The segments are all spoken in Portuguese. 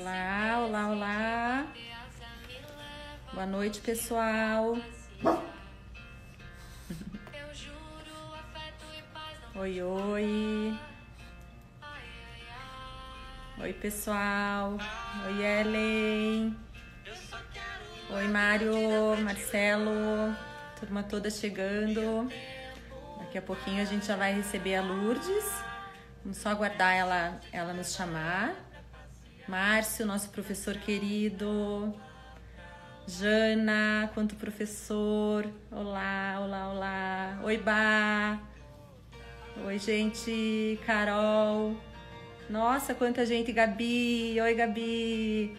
Olá, olá, olá. Boa noite, pessoal. Oi, oi. Oi, pessoal. Oi, Ellen. Oi, Mário, Marcelo. Turma toda chegando. Daqui a pouquinho a gente já vai receber a Lourdes. Vamos só aguardar ela nos chamar. Márcio, nosso professor querido. Jana, quanto professor. Olá, olá, olá. Oi, Bá. Oi, gente. Carol. Nossa, quanta gente. Gabi. Oi, Gabi.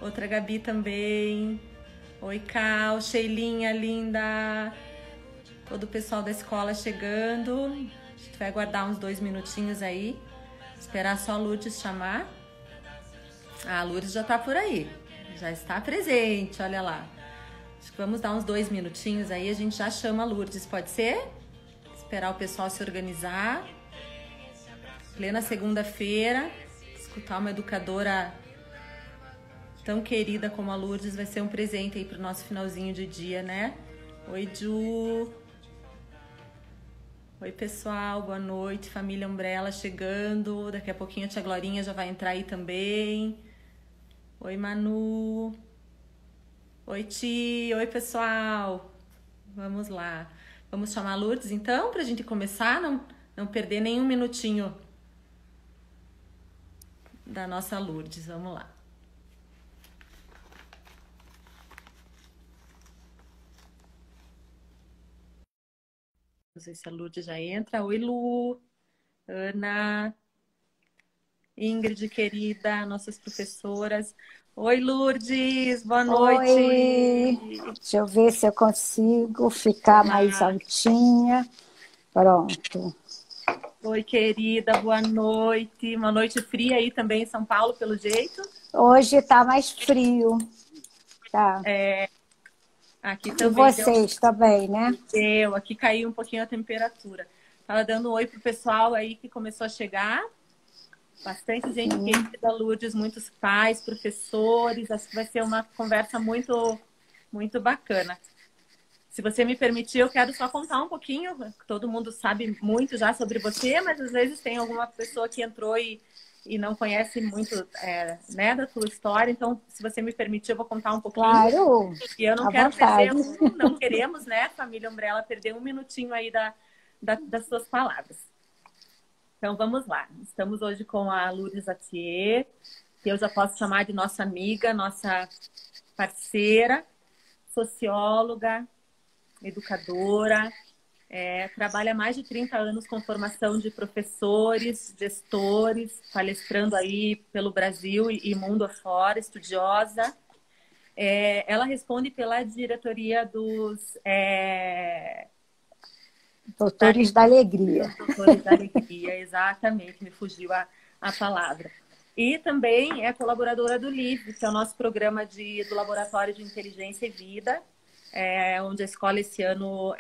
Outra Gabi também. Oi, Cal. Sheilinha, linda. Todo o pessoal da escola chegando. A gente vai aguardar uns 2 minutinhos aí. Esperar só a Lourdes chamar. A Lourdes já tá por aí. Já está presente, olha lá. Acho que vamos dar uns 2 minutinhos aí, a gente já chama a Lourdes, pode ser? Esperar o pessoal se organizar. Plena segunda-feira, escutar uma educadora tão querida como a Lourdes vai ser um presente aí pro nosso finalzinho de dia, né? Oi, Ju. Oi, pessoal, boa noite. Família Umbrella chegando. Daqui a pouquinho a tia Glorinha já vai entrar aí também. Oi, Manu. Oi, Ti. Oi, pessoal. Vamos lá. Vamos chamar a Lourdes, então, para a gente começar, não perder nenhum minutinho da nossa Lourdes. Vamos lá. Não sei se a Lourdes já entra. Oi, Lu. Ana. Ingrid, querida, nossas professoras. Oi, Lourdes. Boa noite. Oi, deixa eu ver se eu consigo ficar mais altinha. Pronto. Oi, querida, boa noite. Uma noite fria aí também em São Paulo, pelo jeito. Hoje está mais frio. Tá. Aqui E também vocês também, né? aqui caiu um pouquinho a temperatura. Tava dando um oi pro pessoal aí que começou a chegar. Bastante gente querida, Lourdes, muitos pais, professores. Acho que vai ser uma conversa muito, muito bacana. Se você me permitir, eu quero só contar um pouquinho. Todo mundo sabe muito já sobre você, mas às vezes tem alguma pessoa que entrou e não conhece muito né, da sua história. Então, se você me permitir, eu vou contar um pouquinho. Claro, E eu não à quero vontade. não queremos, né, família Umbrella, perder um minutinho aí das suas palavras. Então, vamos lá. Estamos hoje com a Lourdes Atier, que eu já posso chamar de nossa amiga, nossa parceira, socióloga, educadora, trabalha há mais de 30 anos com formação de professores, gestores, palestrando aí pelo Brasil e mundo afora, estudiosa. Ela responde pela diretoria dos Doutores da Alegria. Doutores da Alegria, exatamente, me fugiu a palavra. E também é colaboradora do LIVE, que é o nosso programa do Laboratório de Inteligência e Vida, onde a escola esse ano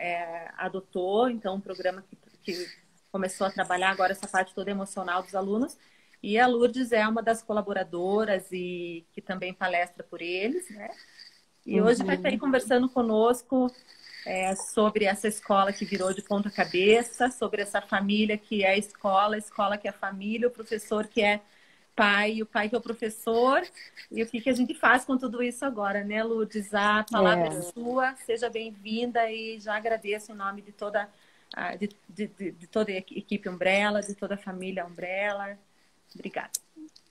adotou, então um programa que começou a trabalhar agora essa parte toda emocional dos alunos. E a Lourdes é uma das colaboradoras e que também palestra por eles, né? E hoje vai estar aí conversando conosco sobre essa escola que virou de ponta cabeça, sobre essa família que é a escola que é a família, o professor que é pai, o pai que é o professor, e o que a gente faz com tudo isso agora, né, Lourdes? A palavra é sua, seja bem-vinda e já agradeço em nome de toda toda a equipe Umbrella, de toda a família Umbrella. Obrigada.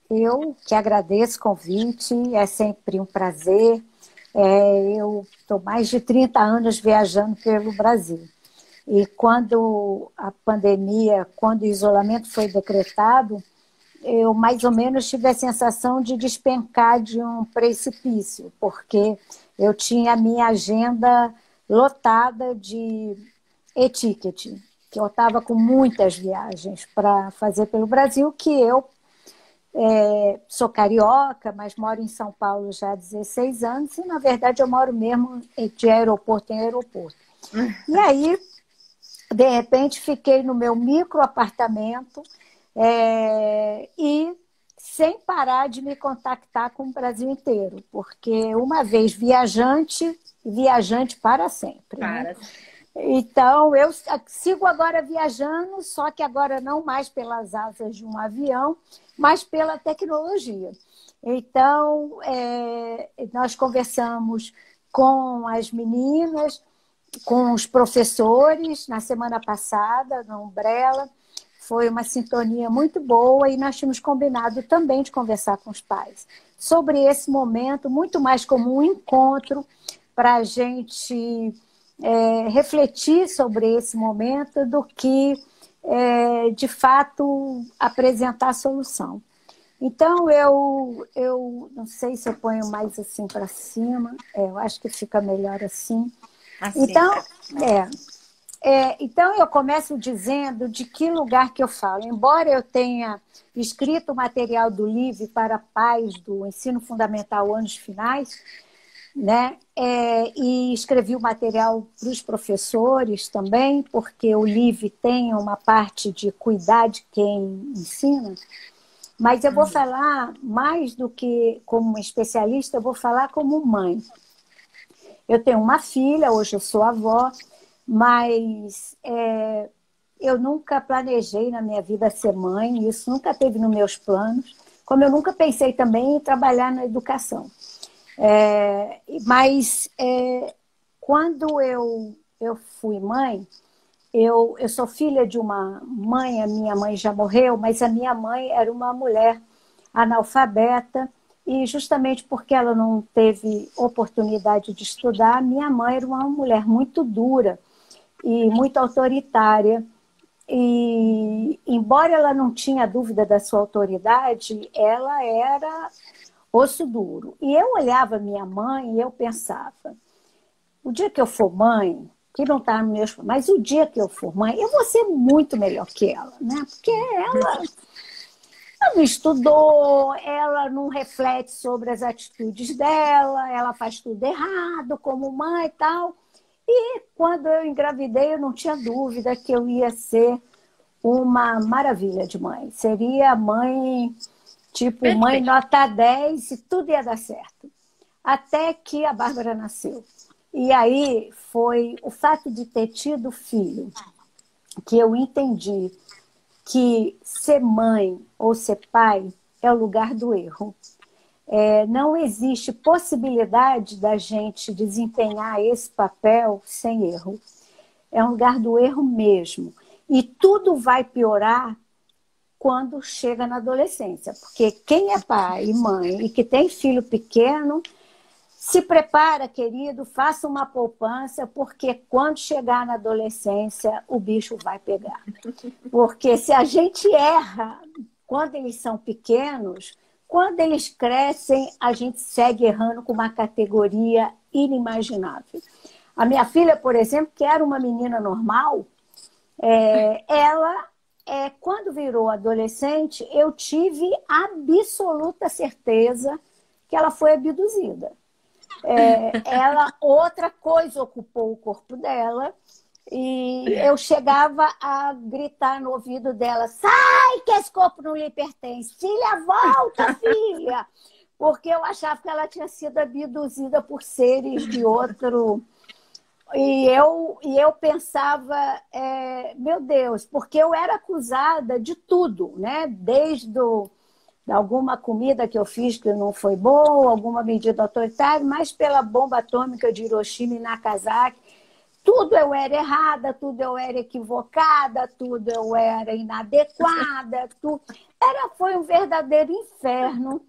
Eu que agradeço o convite, é sempre um prazer. Eu estou mais de 30 anos viajando pelo Brasil. E quando a pandemia, quando o isolamento foi decretado, eu mais ou menos tive a sensação de despencar de um precipício, porque eu tinha a minha agenda lotada de e-ticket, que eu estava com muitas viagens para fazer pelo Brasil, que eu sou carioca, mas moro em São Paulo já há 16 anos, e na verdade eu moro mesmo de aeroporto em aeroporto. E aí, de repente, fiquei no meu micro apartamento e sem parar de me contactar com o Brasil inteiro, porque uma vez viajante, viajante para sempre, né? Então, eu sigo agora viajando, só que agora não mais pelas asas de um avião, mas pela tecnologia. Então, nós conversamos com as meninas, com os professores, na semana passada, na Umbrella. Foi uma sintonia muito boa e nós tínhamos combinado também de conversar com os pais sobre esse momento, muito mais como um encontro para a gente refletir sobre esse momento do que, de fato, apresentar a solução. Então, eu não sei se eu ponho mais assim para cima, eu acho que fica melhor assim. Então, então, eu começo dizendo de que lugar que eu falo. Embora eu tenha escrito o material do LIVE para pais do ensino fundamental anos finais, né? E escrevi o material para os professores também, porque o LIVE tem uma parte de cuidar de quem ensina. Mas eu vou falar mais do que como especialista, eu vou falar como mãe. Eu tenho uma filha, hoje eu sou avó, mas eu nunca planejei na minha vida ser mãe, isso nunca teve nos meus planos, como eu nunca pensei também em trabalhar na educação. Mas quando eu fui mãe, eu sou filha de uma mãe, a minha mãe já morreu, mas a minha mãe era uma mulher analfabeta, e justamente porque ela não teve oportunidade de estudar, minha mãe era uma mulher muito dura e muito autoritária. E, embora ela não tinha dúvida da sua autoridade, ela era osso duro. E eu olhava minha mãe e eu pensava, o dia que eu for mãe, que não está no meu... Mas o dia que eu for mãe, eu vou ser muito melhor que ela, né? Porque ela não estudou, ela não reflete sobre as atitudes dela, ela faz tudo errado como mãe e tal. E quando eu engravidei, eu não tinha dúvida que eu ia ser uma maravilha de mãe. Seria mãe, tipo, perfeito. Mãe nota 10 e tudo ia dar certo. Até que a Bárbara nasceu. E aí foi o fato de ter tido filho que eu entendi que ser mãe ou ser pai é o lugar do erro. Não existe possibilidade da gente desempenhar esse papel sem erro. É um lugar do erro mesmo. E tudo vai piorar quando chega na adolescência. Porque quem é pai e mãe e que tem filho pequeno, se prepara, querido, faça uma poupança, porque quando chegar na adolescência, o bicho vai pegar. Porque se a gente erra quando eles são pequenos, quando eles crescem, a gente segue errando com uma categoria inimaginável. A minha filha, por exemplo, que era uma menina normal, ela, quando virou adolescente, eu tive absoluta certeza que ela foi abduzida. Ela, outra coisa ocupou o corpo dela e eu chegava a gritar no ouvido dela, sai que esse corpo não lhe pertence, filha, volta, filha, porque eu achava que ela tinha sido abduzida por seres de outro. E eu pensava, meu Deus, porque eu era acusada de tudo, né? Desde alguma comida que eu fiz que não foi boa, alguma medida autoritária, mas pela bomba atômica de Hiroshima e Nagasaki, tudo eu era errada, tudo eu era equivocada, tudo eu era inadequada, foi um verdadeiro inferno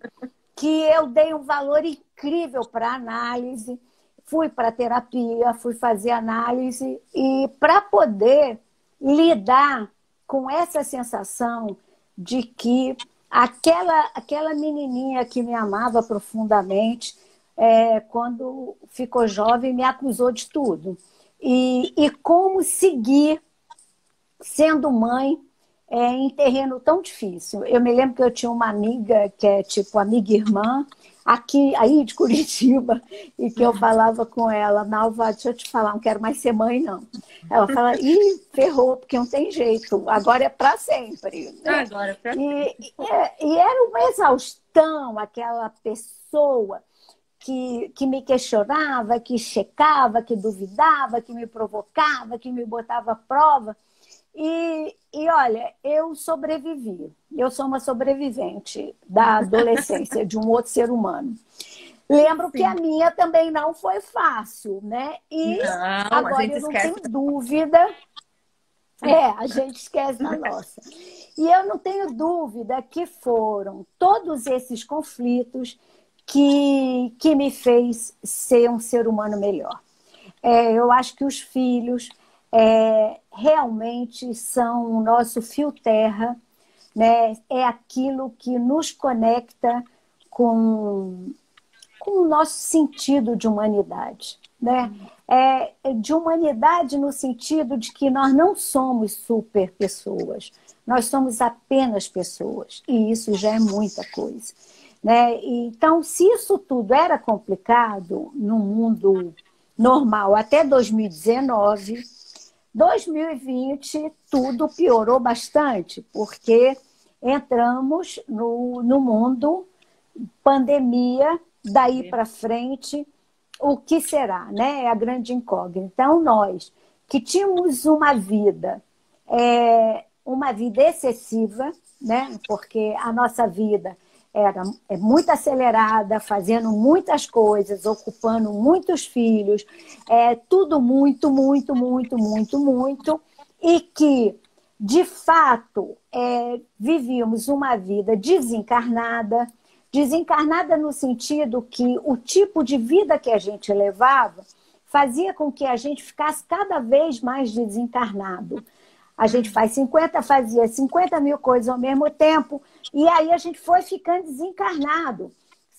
que eu dei um valor incrível para a análise, fui para a terapia, fui fazer análise e para poder lidar com essa sensação de que aquela menininha que me amava profundamente, quando ficou jovem, me acusou de tudo. E como seguir sendo mãe em terreno tão difícil. Eu me lembro que eu tinha uma amiga que é tipo amiga irmã, aqui aí de Curitiba, e que eu falava com ela, Nalva, deixa eu te falar, não quero mais ser mãe, não. Ela fala, ih, ferrou, porque não tem jeito, agora é para sempre. Né? Agora é pra sempre. E era uma exaustão aquela pessoa que me questionava, que checava, que duvidava, que me provocava, que me botava à prova. E olha, eu sobrevivi. Eu sou uma sobrevivente da adolescência de um outro ser humano. Lembro que a minha também não foi fácil, né? E Não, a agora gente eu não esquece. tenho dúvida. A gente esquece da nossa. E eu não tenho dúvida que foram todos esses conflitos que me fez ser um ser humano melhor. Eu acho que os filhos realmente são o nosso fio terra, né? É aquilo que nos conecta com o nosso sentido de humanidade, né? De humanidade no sentido de que nós não somos super pessoas, nós somos apenas pessoas, e isso já é muita coisa, né? Então, se isso tudo era complicado no mundo normal até 2019, 2020 tudo piorou bastante, porque entramos no mundo pandemia, daí para frente, o que será, né? É a grande incógnita. Então, nós que tínhamos uma vida excessiva, né? Porque a nossa vida é muito acelerada, fazendo muitas coisas, ocupando muitos filhos, tudo muito, muito, muito, muito, muito, e que, de fato, vivíamos uma vida desencarnada, desencarnada no sentido que o tipo de vida que a gente levava fazia com que a gente ficasse cada vez mais desencarnado. A gente fazia 50 mil coisas ao mesmo tempo, e aí a gente foi ficando desencarnado.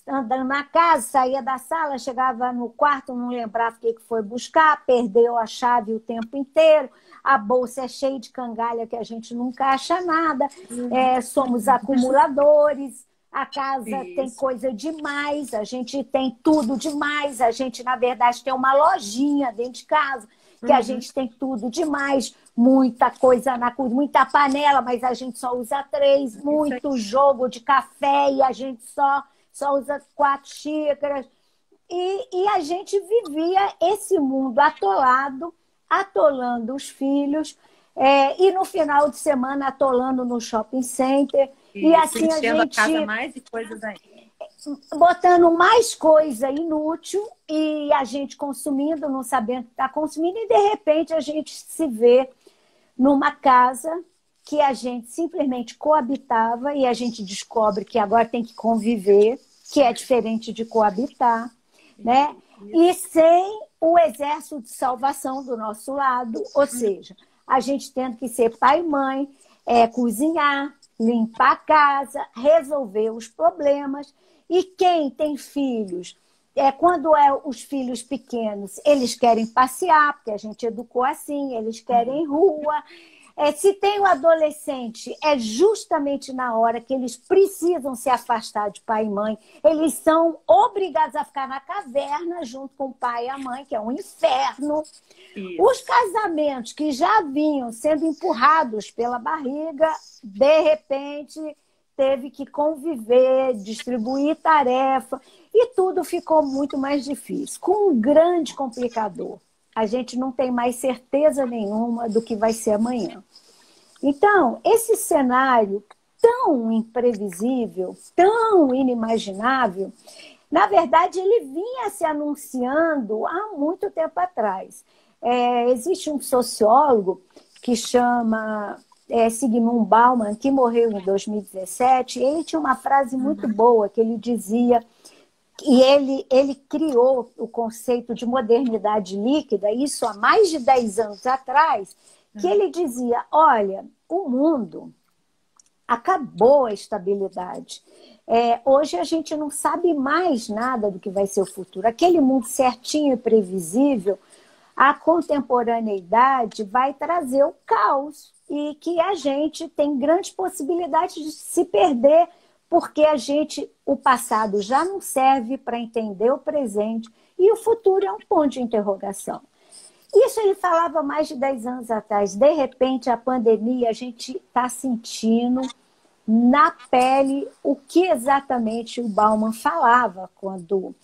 Andando na casa, saía da sala, chegava no quarto, não lembrava o que foi buscar, perdeu a chave o tempo inteiro, a bolsa é cheia de cangalha que a gente nunca acha nada, somos acumuladores, a casa tem coisa demais, a gente tem tudo demais, a gente, na verdade, tem uma lojinha dentro de casa, que a gente tem tudo demais, muita coisa na cozinha, muita panela, mas a gente só usa 3, muito jogo de café e a gente só usa 4 xícaras. E a gente vivia esse mundo atolado, atolando os filhos, e no final de semana atolando no shopping center. E assim enchendo a casa mais de coisas aí. Botando mais coisa inútil e a gente consumindo, não sabendo que está consumindo, e de repente a gente se vê numa casa que a gente simplesmente coabitava e a gente descobre que agora tem que conviver, que é diferente de coabitar, né? E sem o exército de salvação do nosso lado, ou seja, a gente tendo que ser pai e mãe, cozinhar, limpar a casa, resolver os problemas. E quem tem filhos, quando os filhos pequenos, eles querem passear, porque a gente educou assim, eles querem rua. Se tem um adolescente, é justamente na hora que eles precisam se afastar de pai e mãe. Eles são obrigados a ficar na caverna junto com o pai e a mãe, que é um inferno. Isso. Os casamentos que já vinham sendo empurrados pela barriga, de repente teve que conviver, distribuir tarefa, e tudo ficou muito mais difícil, com um grande complicador. A gente não tem mais certeza nenhuma do que vai ser amanhã. Então, esse cenário tão imprevisível, tão inimaginável, na verdade, ele vinha se anunciando há muito tempo atrás. Existe um sociólogo que chama Zygmunt Bauman, que morreu em 2017, e ele tinha uma frase muito boa, que ele dizia, e ele criou o conceito de modernidade líquida, isso há mais de 10 anos atrás, que ele dizia, olha, o mundo acabou a estabilidade. Hoje a gente não sabe mais nada do que vai ser o futuro. Aquele mundo certinho e previsível a contemporaneidade vai trazer o caos e que a gente tem grandes possibilidades de se perder porque o passado já não serve para entender o presente e o futuro é um ponto de interrogação. Isso ele falava mais de 10 anos atrás. De repente, a pandemia, a gente está sentindo na pele o que exatamente o Bauman falava quando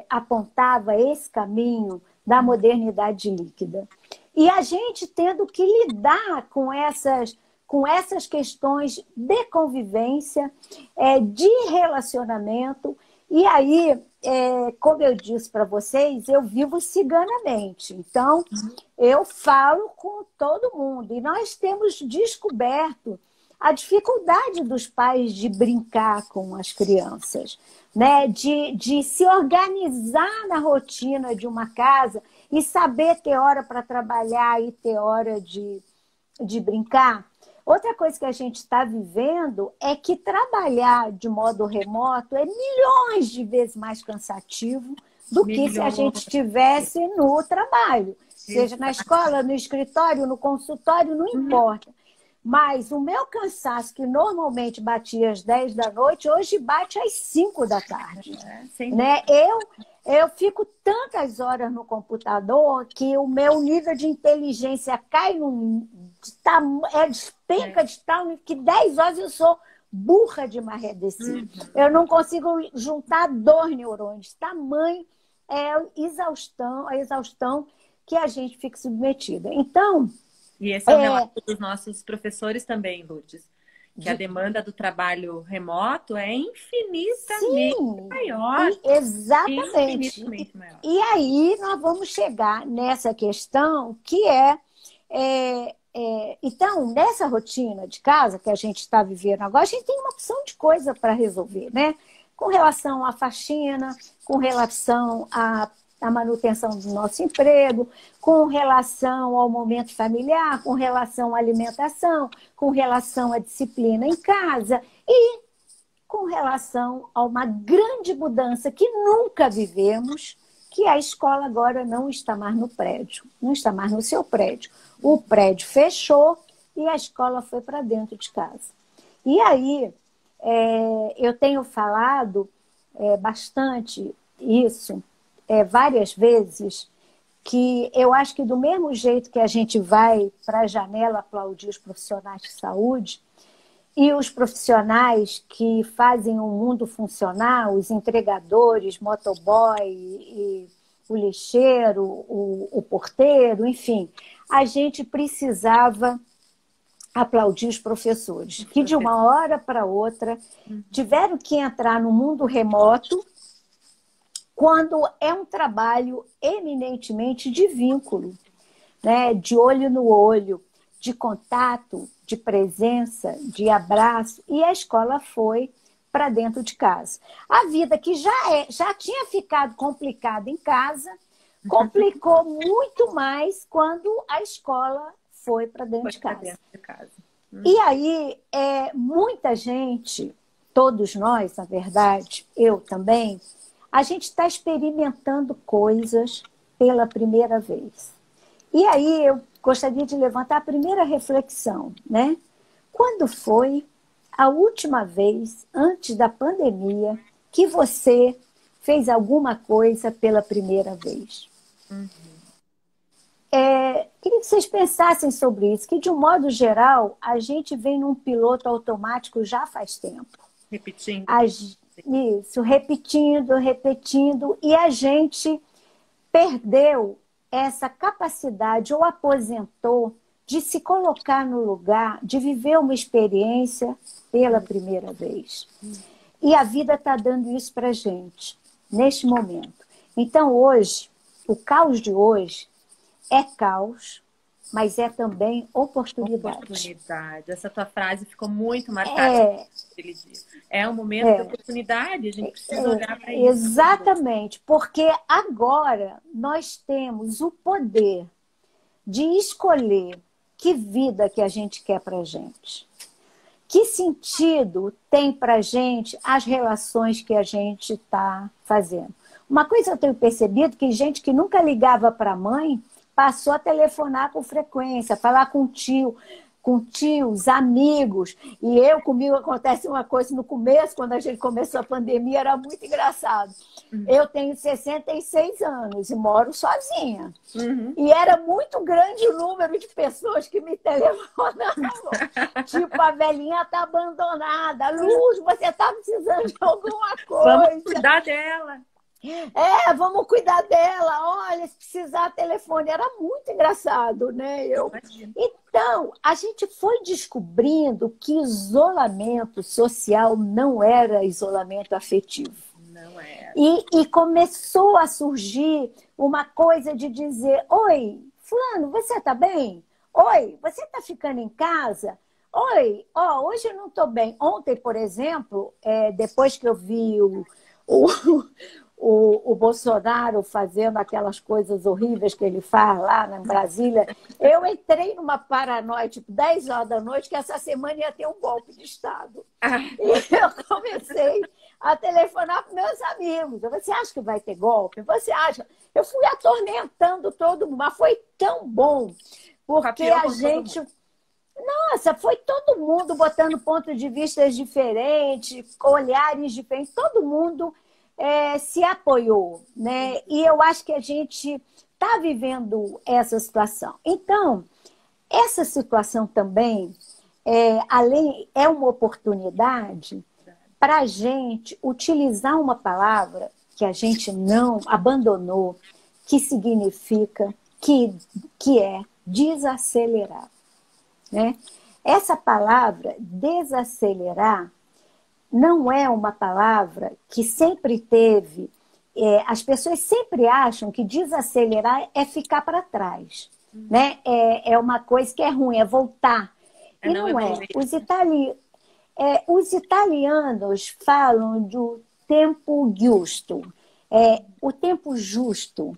apontava esse caminho da modernidade líquida. E a gente tendo que lidar com essas questões de convivência, de relacionamento. E aí, como eu disse para vocês, eu vivo ciganamente. Então, eu falo com todo mundo. E nós temos descoberto a dificuldade dos pais de brincar com as crianças, né? De se organizar na rotina de uma casa e saber ter hora para trabalhar e ter hora de brincar. Outra coisa que a gente está vivendo é que trabalhar de modo remoto é milhões de vezes mais cansativo do que se a gente estivesse no trabalho. Seja na escola, no escritório, no consultório, não importa. Mas o meu cansaço, que normalmente batia às 10 da noite, hoje bate às 5 da tarde. Né? Eu fico tantas horas no computador que o meu nível de inteligência cai despenca de tal que 10 horas eu sou burra de emagrecer. Eu não consigo juntar 2 neurônios. Tamanho é a exaustão que a gente fica submetida. Então... E esse é o relato dos nossos professores também, Lourdes. Que a demanda do trabalho remoto é infinitamente maior. Exatamente. Infinitamente maior. E aí nós vamos chegar nessa questão que então, nessa rotina de casa que a gente está vivendo agora, a gente tem uma opção de coisa para resolver, né? Com relação à faxina, com relação à manutenção do nosso emprego, com relação ao momento familiar, com relação à alimentação, com relação à disciplina em casa e com relação a uma grande mudança que nunca vivemos, que a escola agora não está mais no prédio, não está mais no seu prédio. O prédio fechou e a escola foi para dentro de casa. E aí, eu tenho falado bastante isso, várias vezes, que eu acho que do mesmo jeito que a gente vai para a janela aplaudir os profissionais de saúde e os profissionais que fazem o mundo funcionar, os entregadores, motoboy, e o lixeiro, o porteiro, enfim, a gente precisava aplaudir os professores, que de uma hora para outra tiveram que entrar no mundo remoto quando é um trabalho eminentemente de vínculo, né? De olho no olho, de contato, de presença, de abraço, e a escola foi para dentro de casa. A vida que já tinha ficado complicada em casa, complicou muito mais quando a escola foi para dentro de casa. E aí, muita gente, todos nós, na verdade, eu também, a gente está experimentando coisas pela primeira vez. E aí eu gostaria de levantar a primeira reflexão, né? Quando foi a última vez, antes da pandemia, que você fez alguma coisa pela primeira vez? Queria que vocês pensassem sobre isso, que de um modo geral, a gente vem num piloto automático já faz tempo. Repetindo. Isso, repetindo, e a gente perdeu essa capacidade ou aposentou de se colocar no lugar, de viver uma experiência pela primeira vez. E a vida está dando isso para a gente, neste momento. Então, hoje, o caos de hoje é caos, mas é também oportunidade. Essa tua frase ficou muito marcada naquele dia. É um momento de oportunidade, a gente precisa olhar para isso. Exatamente, porque agora nós temos o poder de escolher que vida que a gente quer para a gente. Que sentido tem para a gente as relações que a gente está fazendo? Uma coisa eu tenho percebido que gente que nunca ligava para a mãe passou a telefonar com frequência, falar com tio, com tios, amigos. E comigo acontece uma coisa no começo, quando a gente começou a pandemia, era muito engraçado. Eu tenho 66 anos e moro sozinha. Uhum. E era muito grande o número de pessoas que me telefonavam. Tipo, a velhinha está abandonada. Luz, você está precisando de alguma coisa. Vamos cuidar dela. Vamos cuidar dela. Olha, se precisar telefone. Era muito engraçado, né? Então, a gente foi descobrindo que isolamento social não era isolamento afetivo. Não era. E começou a surgir uma coisa de dizer: oi, fulano, você está bem? Oi, você está ficando em casa? Oi, hoje eu não estou bem. Ontem, por exemplo, depois que eu vi o Bolsonaro fazendo aquelas coisas horríveis que ele faz lá em Brasília, eu entrei numa paranoia, tipo, 10 horas da noite, que essa semana ia ter um golpe de Estado. E eu comecei a telefonar para meus amigos. Você acha que vai ter golpe? Você acha? Eu fui atormentando todo mundo, mas foi tão bom, porque a gente... Nossa, foi todo mundo botando pontos de vista diferentes, olhares diferentes, todo mundo se apoiou, né? E eu acho que a gente está vivendo essa situação. Então, essa situação também é uma oportunidade para a gente utilizar uma palavra que a gente não abandonou, que significa, que é desacelerar. Né? Essa palavra, desacelerar, não é uma palavra que sempre teve... as pessoas sempre acham que desacelerar é ficar para trás. Né? É uma coisa que é ruim, é voltar. E não é. Os italianos falam do tempo giusto. O tempo justo.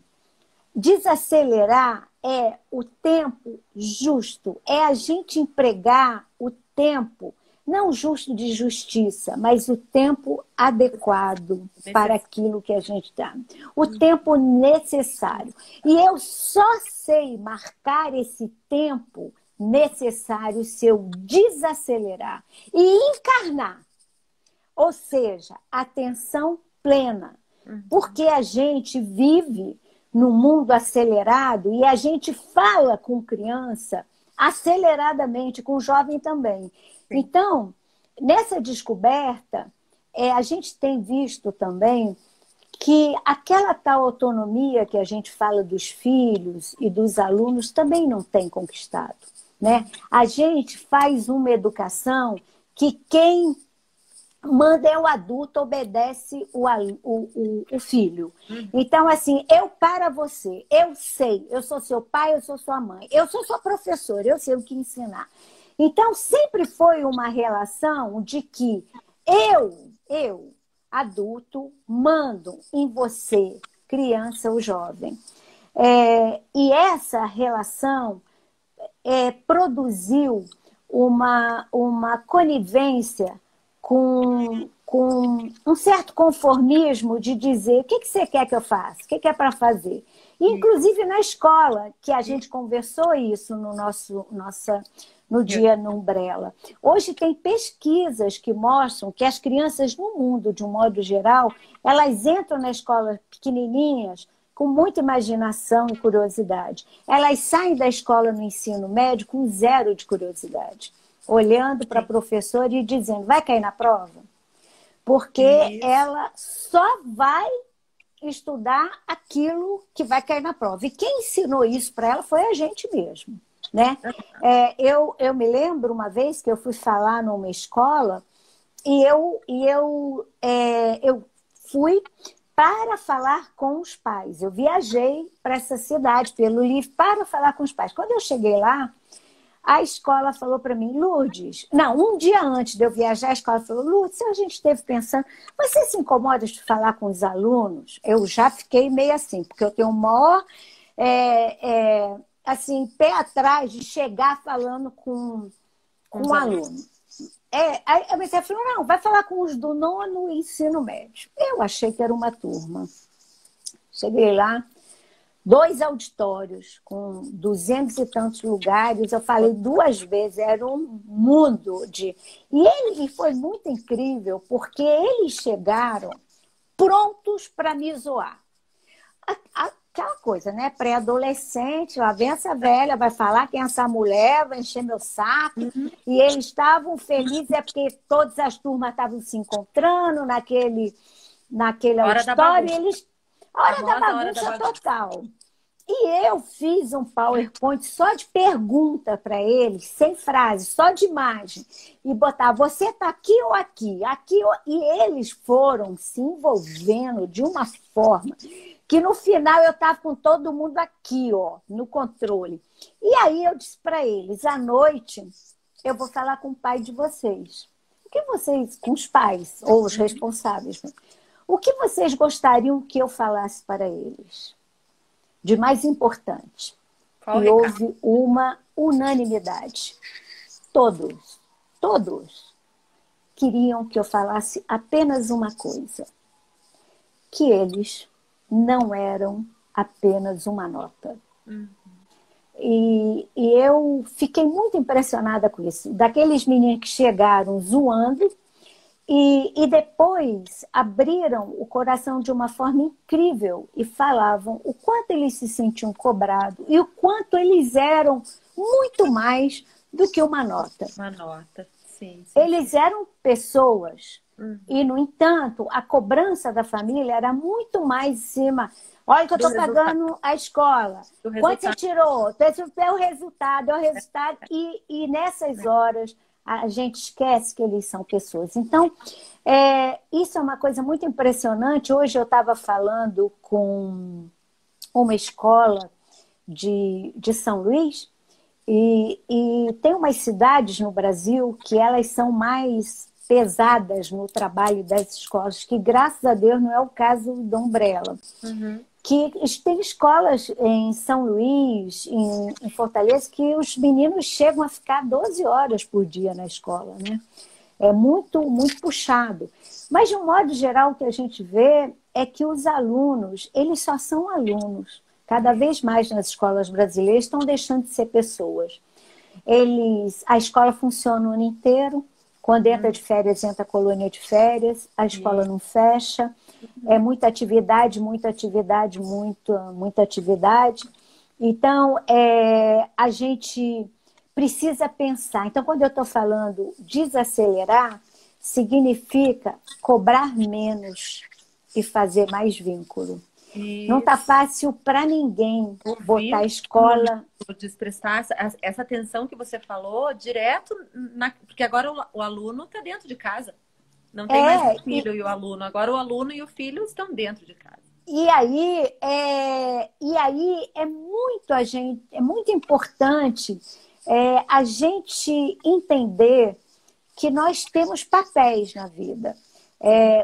Desacelerar é o tempo justo. É a gente empregar o tempo, não justo de justiça, mas o tempo adequado para aquilo que a gente está. O tempo necessário. E eu só sei marcar esse tempo necessário se eu desacelerar e encarnar. Ou seja, atenção plena. Porque a gente vive no mundo acelerado e a gente fala com criança aceleradamente, com jovem também. Sim. Então, nessa descoberta, a gente tem visto também que aquela tal autonomia que a gente fala dos filhos e dos alunos também não tem conquistado. Né? A gente faz uma educação que quem manda é o adulto, obedece o filho. Então, assim, eu para você, eu sei, eu sou seu pai, eu sou sua mãe, eu sou sua professora, eu sei o que ensinar. Então, sempre foi uma relação de que eu, adulto, mando em você, criança ou jovem. E essa relação produziu uma conivência com um certo conformismo de dizer o que você quer que eu faça, o que é para fazer. Inclusive na escola, que a gente conversou isso no dia no Umbrella. Hoje tem pesquisas que mostram que as crianças no mundo, de um modo geral, elas entram na escola pequenininhas com muita imaginação e curiosidade. Elas saem da escola no ensino médio com 0 de curiosidade, olhando para a professora e dizendo, vai cair na prova? Porque ela só vai estudar aquilo que vai cair na prova. E quem ensinou isso para ela foi a gente mesmo. Né? Eu me lembro uma vez que eu fui falar numa escola e eu fui para falar com os pais. Eu viajei para essa cidade pelo livro para falar com os pais. Quando eu cheguei lá, a escola falou para mim, Lourdes... Não, um dia antes de eu viajar, a escola falou, Lourdes, a gente esteve pensando, você se incomoda de falar com os alunos? Eu já fiquei meio assim, porque eu tenho o maior... assim, pé atrás de chegar falando com um aluno. Aí você falou, não, vai falar com os do 9º ensino médio. Eu achei que era uma turma. Cheguei lá, 2 auditórios com 200 e tantos lugares. Eu falei 2 vezes, era um mundo de... E foi muito incrível, porque eles chegaram prontos para me zoar. Aquela coisa, né? Pré-adolescente, lá vem essa velha, vai falar quem é essa mulher, vai encher meu saco. E eles estavam felizes, é porque todas as turmas estavam se encontrando naquele auditório. Hora da bagunça total. E eu fiz um PowerPoint só de pergunta para eles, sem frase, só de imagem. E botar, você está aqui ou aqui? E eles foram se envolvendo de uma forma que no final eu estava com todo mundo aqui, ó, no controle. E aí eu disse para eles, à noite eu vou falar com o pai de vocês. O que vocês, com os pais ou os responsáveis, o que vocês gostariam que eu falasse para eles? De mais importante. E houve uma unanimidade. Todos queriam que eu falasse apenas uma coisa. Que eles não eram apenas uma nota. E eu fiquei muito impressionada com isso. Daqueles meninos que chegaram zoando e depois abriram o coração de uma forma incrível e falavam o quanto eles se sentiam cobrados e o quanto eles eram muito mais do que uma nota. Uma nota, sim. Eles eram pessoas. E, no entanto, a cobrança da família era muito mais em cima. Olha que eu estou pagando a escola. Quanto você tirou? É o resultado. E nessas horas, a gente esquece que eles são pessoas. Então, isso é uma coisa muito impressionante. Hoje eu estava falando com uma escola de São Luís e tem umas cidades no Brasil que elas são mais pesadas no trabalho das escolas, que graças a Deus não é o caso da Umbrella. Que tem escolas em São Luís, em Fortaleza, que os meninos chegam a ficar 12 horas por dia na escola, né? É muito, muito puxado. Mas, de um modo geral, o que a gente vê é que os alunos, eles só são alunos. Cada vez mais nas escolas brasileiras estão deixando de ser pessoas. A escola funciona o ano inteiro. Quando entra de férias, entra a colônia de férias, a escola não fecha. É muita atividade, muita atividade, muita atividade. Então, a gente precisa pensar. Então, quando eu estou falando desacelerar, significa cobrar menos e fazer mais vínculo. Isso. Não está fácil para ninguém botar a escola... Prestar essa atenção que você falou direto, porque agora o aluno está dentro de casa. Não tem mais o filho e o aluno. Agora o aluno e o filho estão dentro de casa. E aí é muito importante a gente entender que nós temos papéis na vida.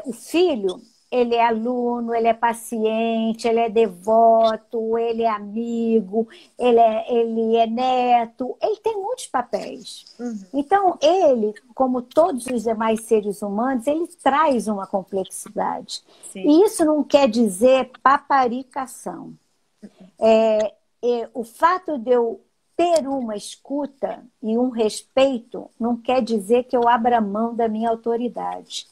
O filho, ele é aluno, ele é paciente, ele é devoto, ele é amigo, ele é neto, ele tem muitos papéis. Então, ele, como todos os demais seres humanos, ele traz uma complexidade. Sim. E isso não quer dizer paparicação. O fato de eu ter uma escuta e um respeito não quer dizer que eu abra mão da minha autoridade.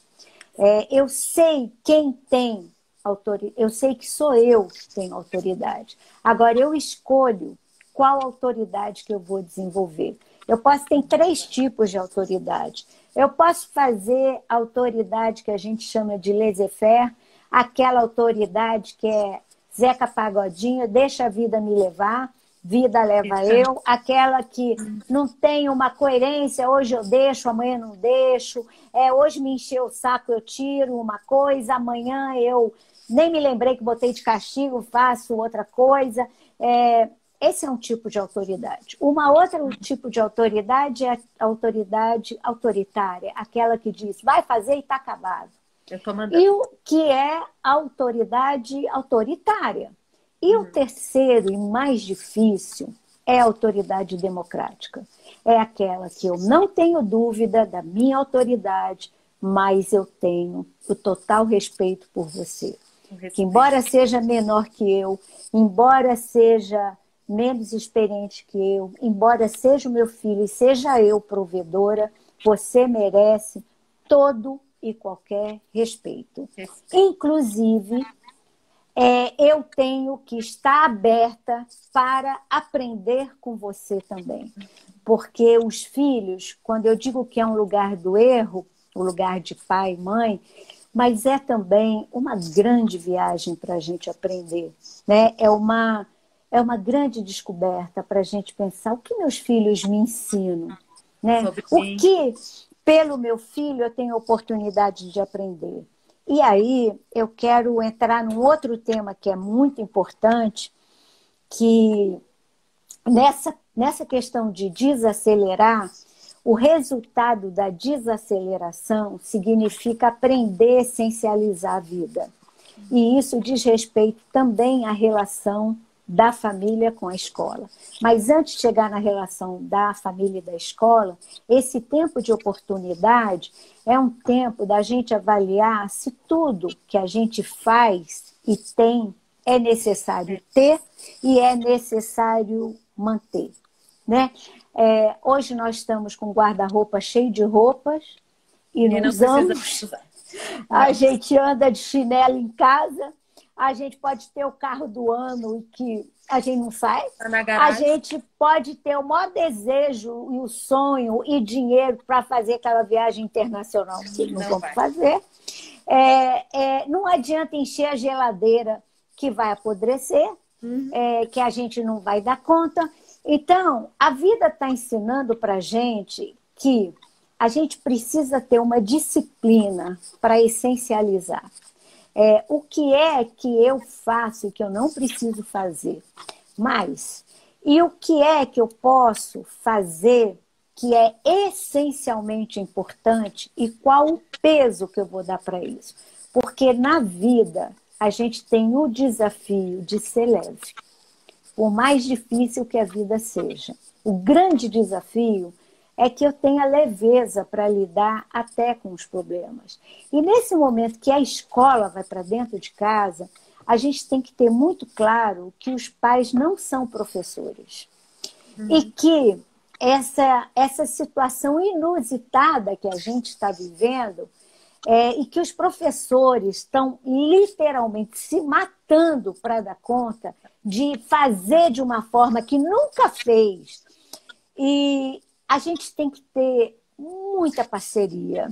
Eu sei quem tem autoridade, eu sei que sou eu que tenho autoridade. Agora, eu escolho qual autoridade que eu vou desenvolver. Eu posso ter 3 tipos de autoridade. Eu posso fazer a autoridade que a gente chama de laissez-faire, aquela autoridade que é Zeca Pagodinho, deixa a vida me levar, vida leva eu, aquela que não tem uma coerência, hoje eu deixo, amanhã não deixo, hoje me encheu o saco, eu tiro uma coisa, amanhã eu nem me lembrei que botei de castigo, faço outra coisa. Esse é um tipo de autoridade. Uma outra tipo de autoridade é a autoridade autoritária, aquela que diz, vai fazer e está acabado. Eu tô mandando. E o que é a autoridade autoritária. E o terceiro e mais difícil é a autoridade democrática. É aquela que eu não tenho dúvida da minha autoridade, mas eu tenho o total respeito por você. que embora seja menor que eu, embora seja menos experiente que eu, embora seja o meu filho e seja eu provedora, você merece todo e qualquer respeito. Inclusive, eu tenho que estar aberta para aprender com você também. Porque os filhos, quando eu digo que é um lugar do erro, o lugar de pai e mãe, mas é também uma grande viagem para a gente aprender, né? É uma grande descoberta para a gente pensar o que meus filhos me ensinam, né? O que, pelo meu filho, eu tenho oportunidade de aprender. E aí eu quero entrar num outro tema que é muito importante, que nessa questão de desacelerar, o resultado da desaceleração significa aprender a essencializar a vida. E isso diz respeito também à relação da família com a escola. Mas antes de chegar na relação da família e da escola, esse tempo de oportunidade é um tempo da gente avaliar se tudo que a gente faz e tem é necessário ter e é necessário manter, né? Hoje nós estamos com o guarda-roupa cheio de roupas e não usamos. A gente anda de chinelo em casa, a gente pode ter o carro do ano e que a gente não faz. A gente pode ter o maior desejo e o sonho e dinheiro para fazer aquela viagem internacional que não vamos fazer. Não adianta encher a geladeira que vai apodrecer, que a gente não vai dar conta. Então, a vida está ensinando para a gente que a gente precisa ter uma disciplina para essencializar. O que é que eu faço e que eu não preciso fazer mais? E o que é que eu posso fazer que é essencialmente importante e qual o peso que eu vou dar para isso? Porque na vida a gente tem o desafio de ser leve, por mais difícil que a vida seja. O grande desafio é que eu tenha leveza para lidar até com os problemas. E nesse momento que a escola vai para dentro de casa, a gente tem que ter muito claro que os pais não são professores. E que essa situação inusitada que a gente está vivendo, e que os professores estão literalmente se matando para dar conta de fazer de uma forma que nunca fez. E a gente tem que ter muita parceria,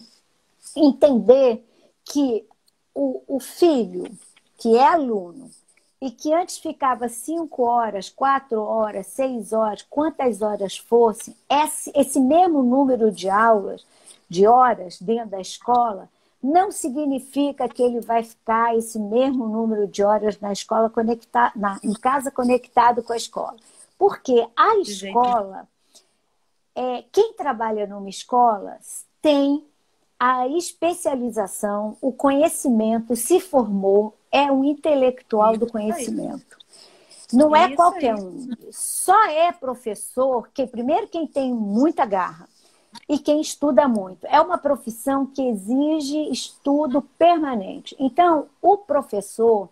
entender que o filho que é aluno e que antes ficava 5 horas, 4 horas, 6 horas, quantas horas fossem, esse mesmo número de aulas, de horas dentro da escola, não significa que ele vai ficar esse mesmo número de horas na escola em casa conectado com a escola. Porque a escola, quem trabalha numa escola tem a especialização, o conhecimento, se formou, é um intelectual do conhecimento. Não é qualquer um. Só é professor primeiro, quem tem muita garra e quem estuda muito. É uma profissão que exige estudo permanente. Então, o professor,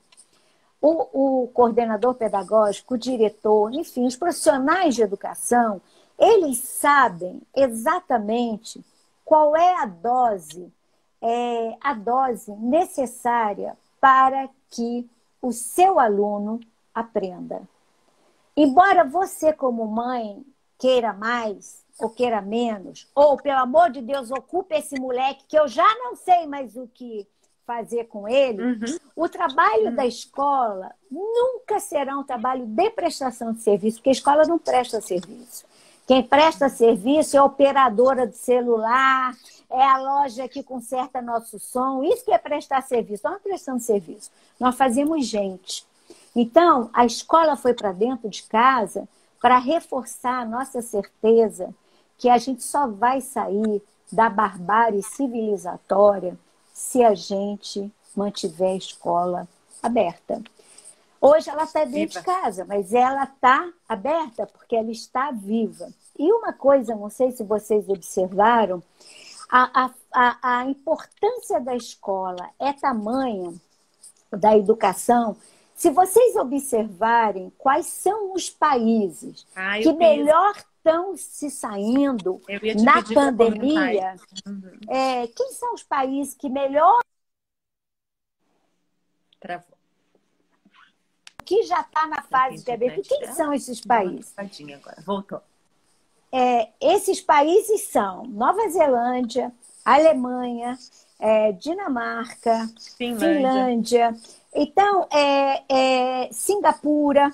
o coordenador pedagógico, o diretor, enfim, os profissionais de educação, eles sabem exatamente qual é a dose necessária para que o seu aluno aprenda. Embora você, como mãe, queira mais ou queira menos, ou, pelo amor de Deus, ocupe esse moleque que eu já não sei mais o que fazer com ele, o trabalho da escola nunca será um trabalho de prestação de serviço, porque a escola não presta serviço. Quem presta serviço é a operadora de celular, é a loja que conserta nosso som. Isso que é prestar serviço. Nós não prestamos serviço. Nós fazemos gente. Então, a escola foi para dentro de casa para reforçar a nossa certeza que a gente só vai sair da barbárie civilizatória se a gente mantiver a escola aberta. Hoje ela está dentro de casa, mas ela está aberta porque ela está viva. E uma coisa, não sei se vocês observaram, a importância da escola é tamanha da educação, se vocês observarem quais são os países que melhor estão se saindo na pandemia, quem são os países que melhor... Travou. Que já está na fase de abertura. Quem são esses países? Agora. Voltou. Esses países são Nova Zelândia, Alemanha, Dinamarca, Finlândia. Então, Singapura.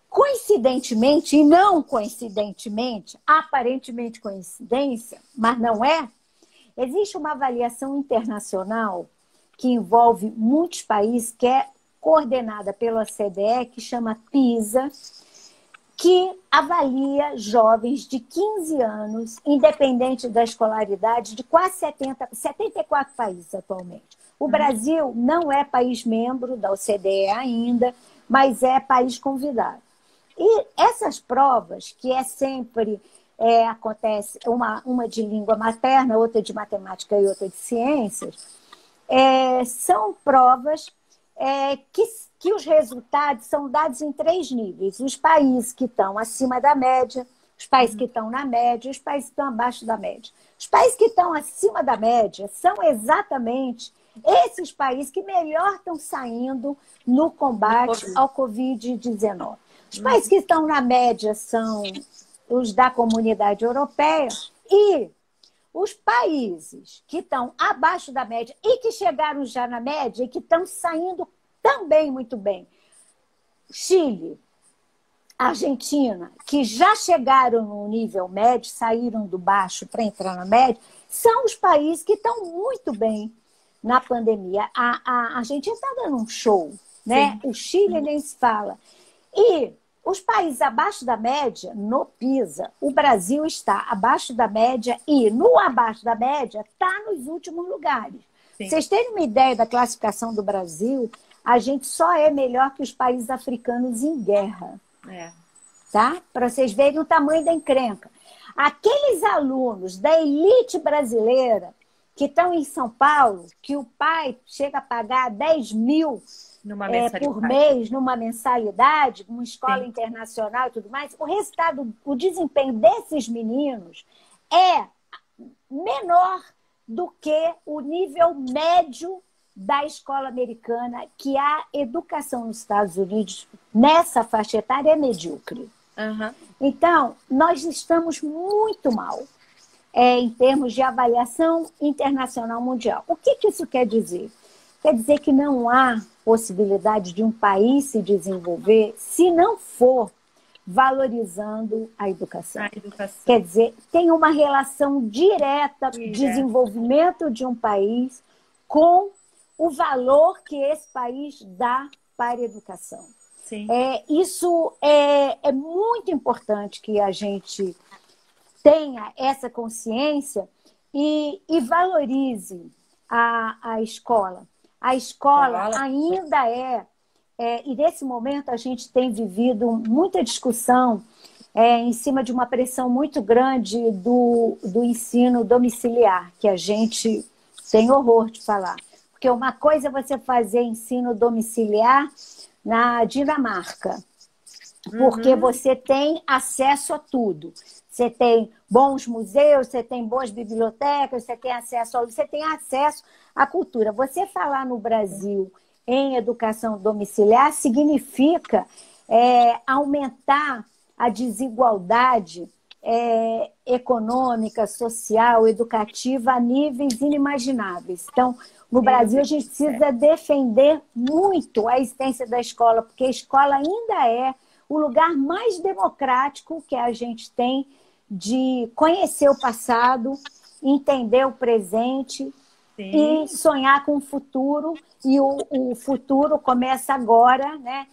Coincidentemente, e não coincidentemente, aparentemente coincidência, mas não é, existe uma avaliação internacional que envolve muitos países, que é coordenada pela OCDE, que chama PISA, que avalia jovens de 15 anos, independente da escolaridade, de quase 74 países atualmente. O Brasil não é país membro da OCDE ainda, mas é país convidado. E essas provas, que sempre acontece uma de língua materna, outra de matemática e outra de ciências, são provas que os resultados são dados em 3 níveis. Os países que estão acima da média, os países que estão na média e os países que estão abaixo da média. Os países que estão acima da média são exatamente esses países que melhor estão saindo no combate ao Covid-19. Os países que estão na média são os da Comunidade Europeia e os países que estão abaixo da média e que chegaram já na média e que estão saindo também muito bem. Chile, Argentina, que já chegaram no nível médio, saíram do baixo para entrar na média, são os países que estão muito bem na pandemia. A Argentina está dando um show, né? O Chile nem se fala. E os países abaixo da média, no PISA, o Brasil está abaixo da média e no abaixo da média está nos últimos lugares. Sim. Vocês terem uma ideia da classificação do Brasil, a gente só é melhor que os países africanos em guerra. Tá? Para vocês verem o tamanho da encrenca. Aqueles alunos da elite brasileira que estão em São Paulo, que o pai chega a pagar 10 mil por mês numa mensalidade, uma escola internacional e tudo mais, o resultado, o desempenho desses meninos é menor do que o nível médio da escola americana, que a educação nos Estados Unidos, nessa faixa etária, é medíocre. Então, nós estamos muito mal em termos de avaliação internacional mundial. O que isso quer dizer? Quer dizer que não há possibilidade de um país se desenvolver se não for valorizando a educação. Quer dizer, tem uma relação direta do desenvolvimento de um país com o valor que esse país dá para a educação. Isso é muito importante que a gente tenha essa consciência e valorize a escola. A escola ainda e nesse momento a gente tem vivido muita discussão em cima de uma pressão muito grande do ensino domiciliar, que a gente tem horror de falar. Porque uma coisa é você fazer ensino domiciliar na Dinamarca, porque você tem acesso a tudo. Você tem bons museus, você tem boas bibliotecas, você tem acesso à cultura. Você falar no Brasil em educação domiciliar significa aumentar a desigualdade econômica, social, educativa a níveis inimagináveis. Então, no Brasil, a gente precisa defender muito a existência da escola, porque a escola ainda é o lugar mais democrático que a gente tem de conhecer o passado, entender o presente e sonhar com o futuro. E o futuro começa agora, né?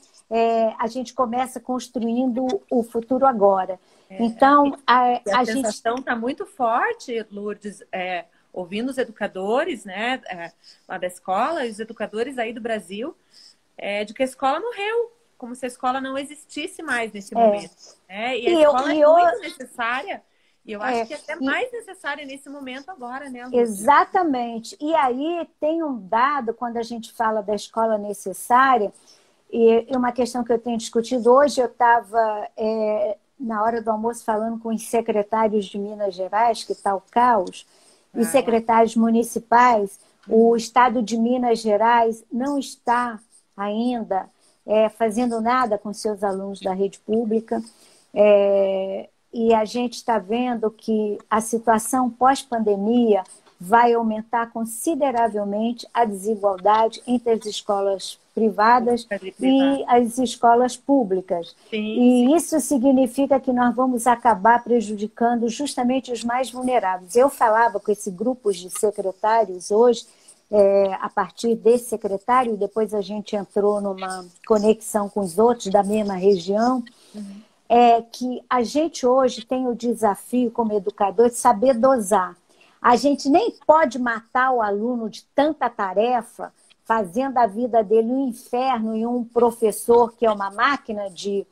A gente começa construindo o futuro agora. Então, a sensação está muito forte, Lourdes, ouvindo os educadores, né, lá da escola, os educadores aí do Brasil, de que a escola morreu, como se a escola não existisse mais nesse momento. E a escola é muito necessária. E eu acho que é até mais necessária nesse momento agora, né, Lúcia? Exatamente. E aí tem um dado, quando a gente fala da escola necessária, e uma questão que eu tenho discutido hoje, eu estava, na hora do almoço, falando com os secretários de Minas Gerais, que está o caos, e secretários municipais. O estado de Minas Gerais não está ainda fazendo nada com seus alunos da rede pública. E a gente está vendo que a situação pós-pandemia vai aumentar consideravelmente a desigualdade entre as escolas privadas e as escolas públicas. E isso significa que nós vamos acabar prejudicando justamente os mais vulneráveis. Eu falava com esse grupo de secretários hoje, a partir desse secretário, depois a gente entrou numa conexão com os outros da mesma região, que a gente hoje tem o desafio como educador de saber dosar. A gente nem pode matar o aluno de tanta tarefa, fazendo a vida dele um inferno e um professor que é uma máquina de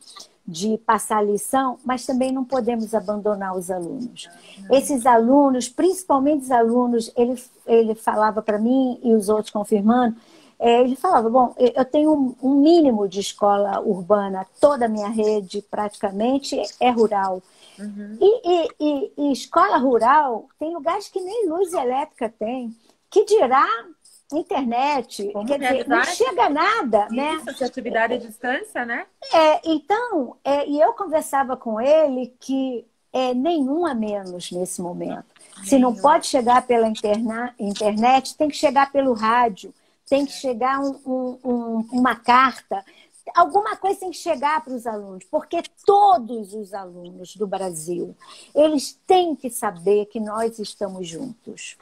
passar lição, mas também não podemos abandonar os alunos. Esses alunos, principalmente os alunos, ele falava para mim, e os outros confirmando, ele falava, bom, eu tenho um mínimo de escola urbana, toda a minha rede praticamente é rural. E escola rural tem lugares que nem luz elétrica tem, que dirá internet, quer dizer, não chega nada, né? Isso, atividade à distância, né? Então, e eu conversava com ele que nenhum a menos nesse momento. Se não pode chegar pela internet, tem que chegar pelo rádio, tem que chegar uma carta. Alguma coisa tem que chegar para os alunos, porque todos os alunos do Brasil, eles têm que saber que nós estamos juntos.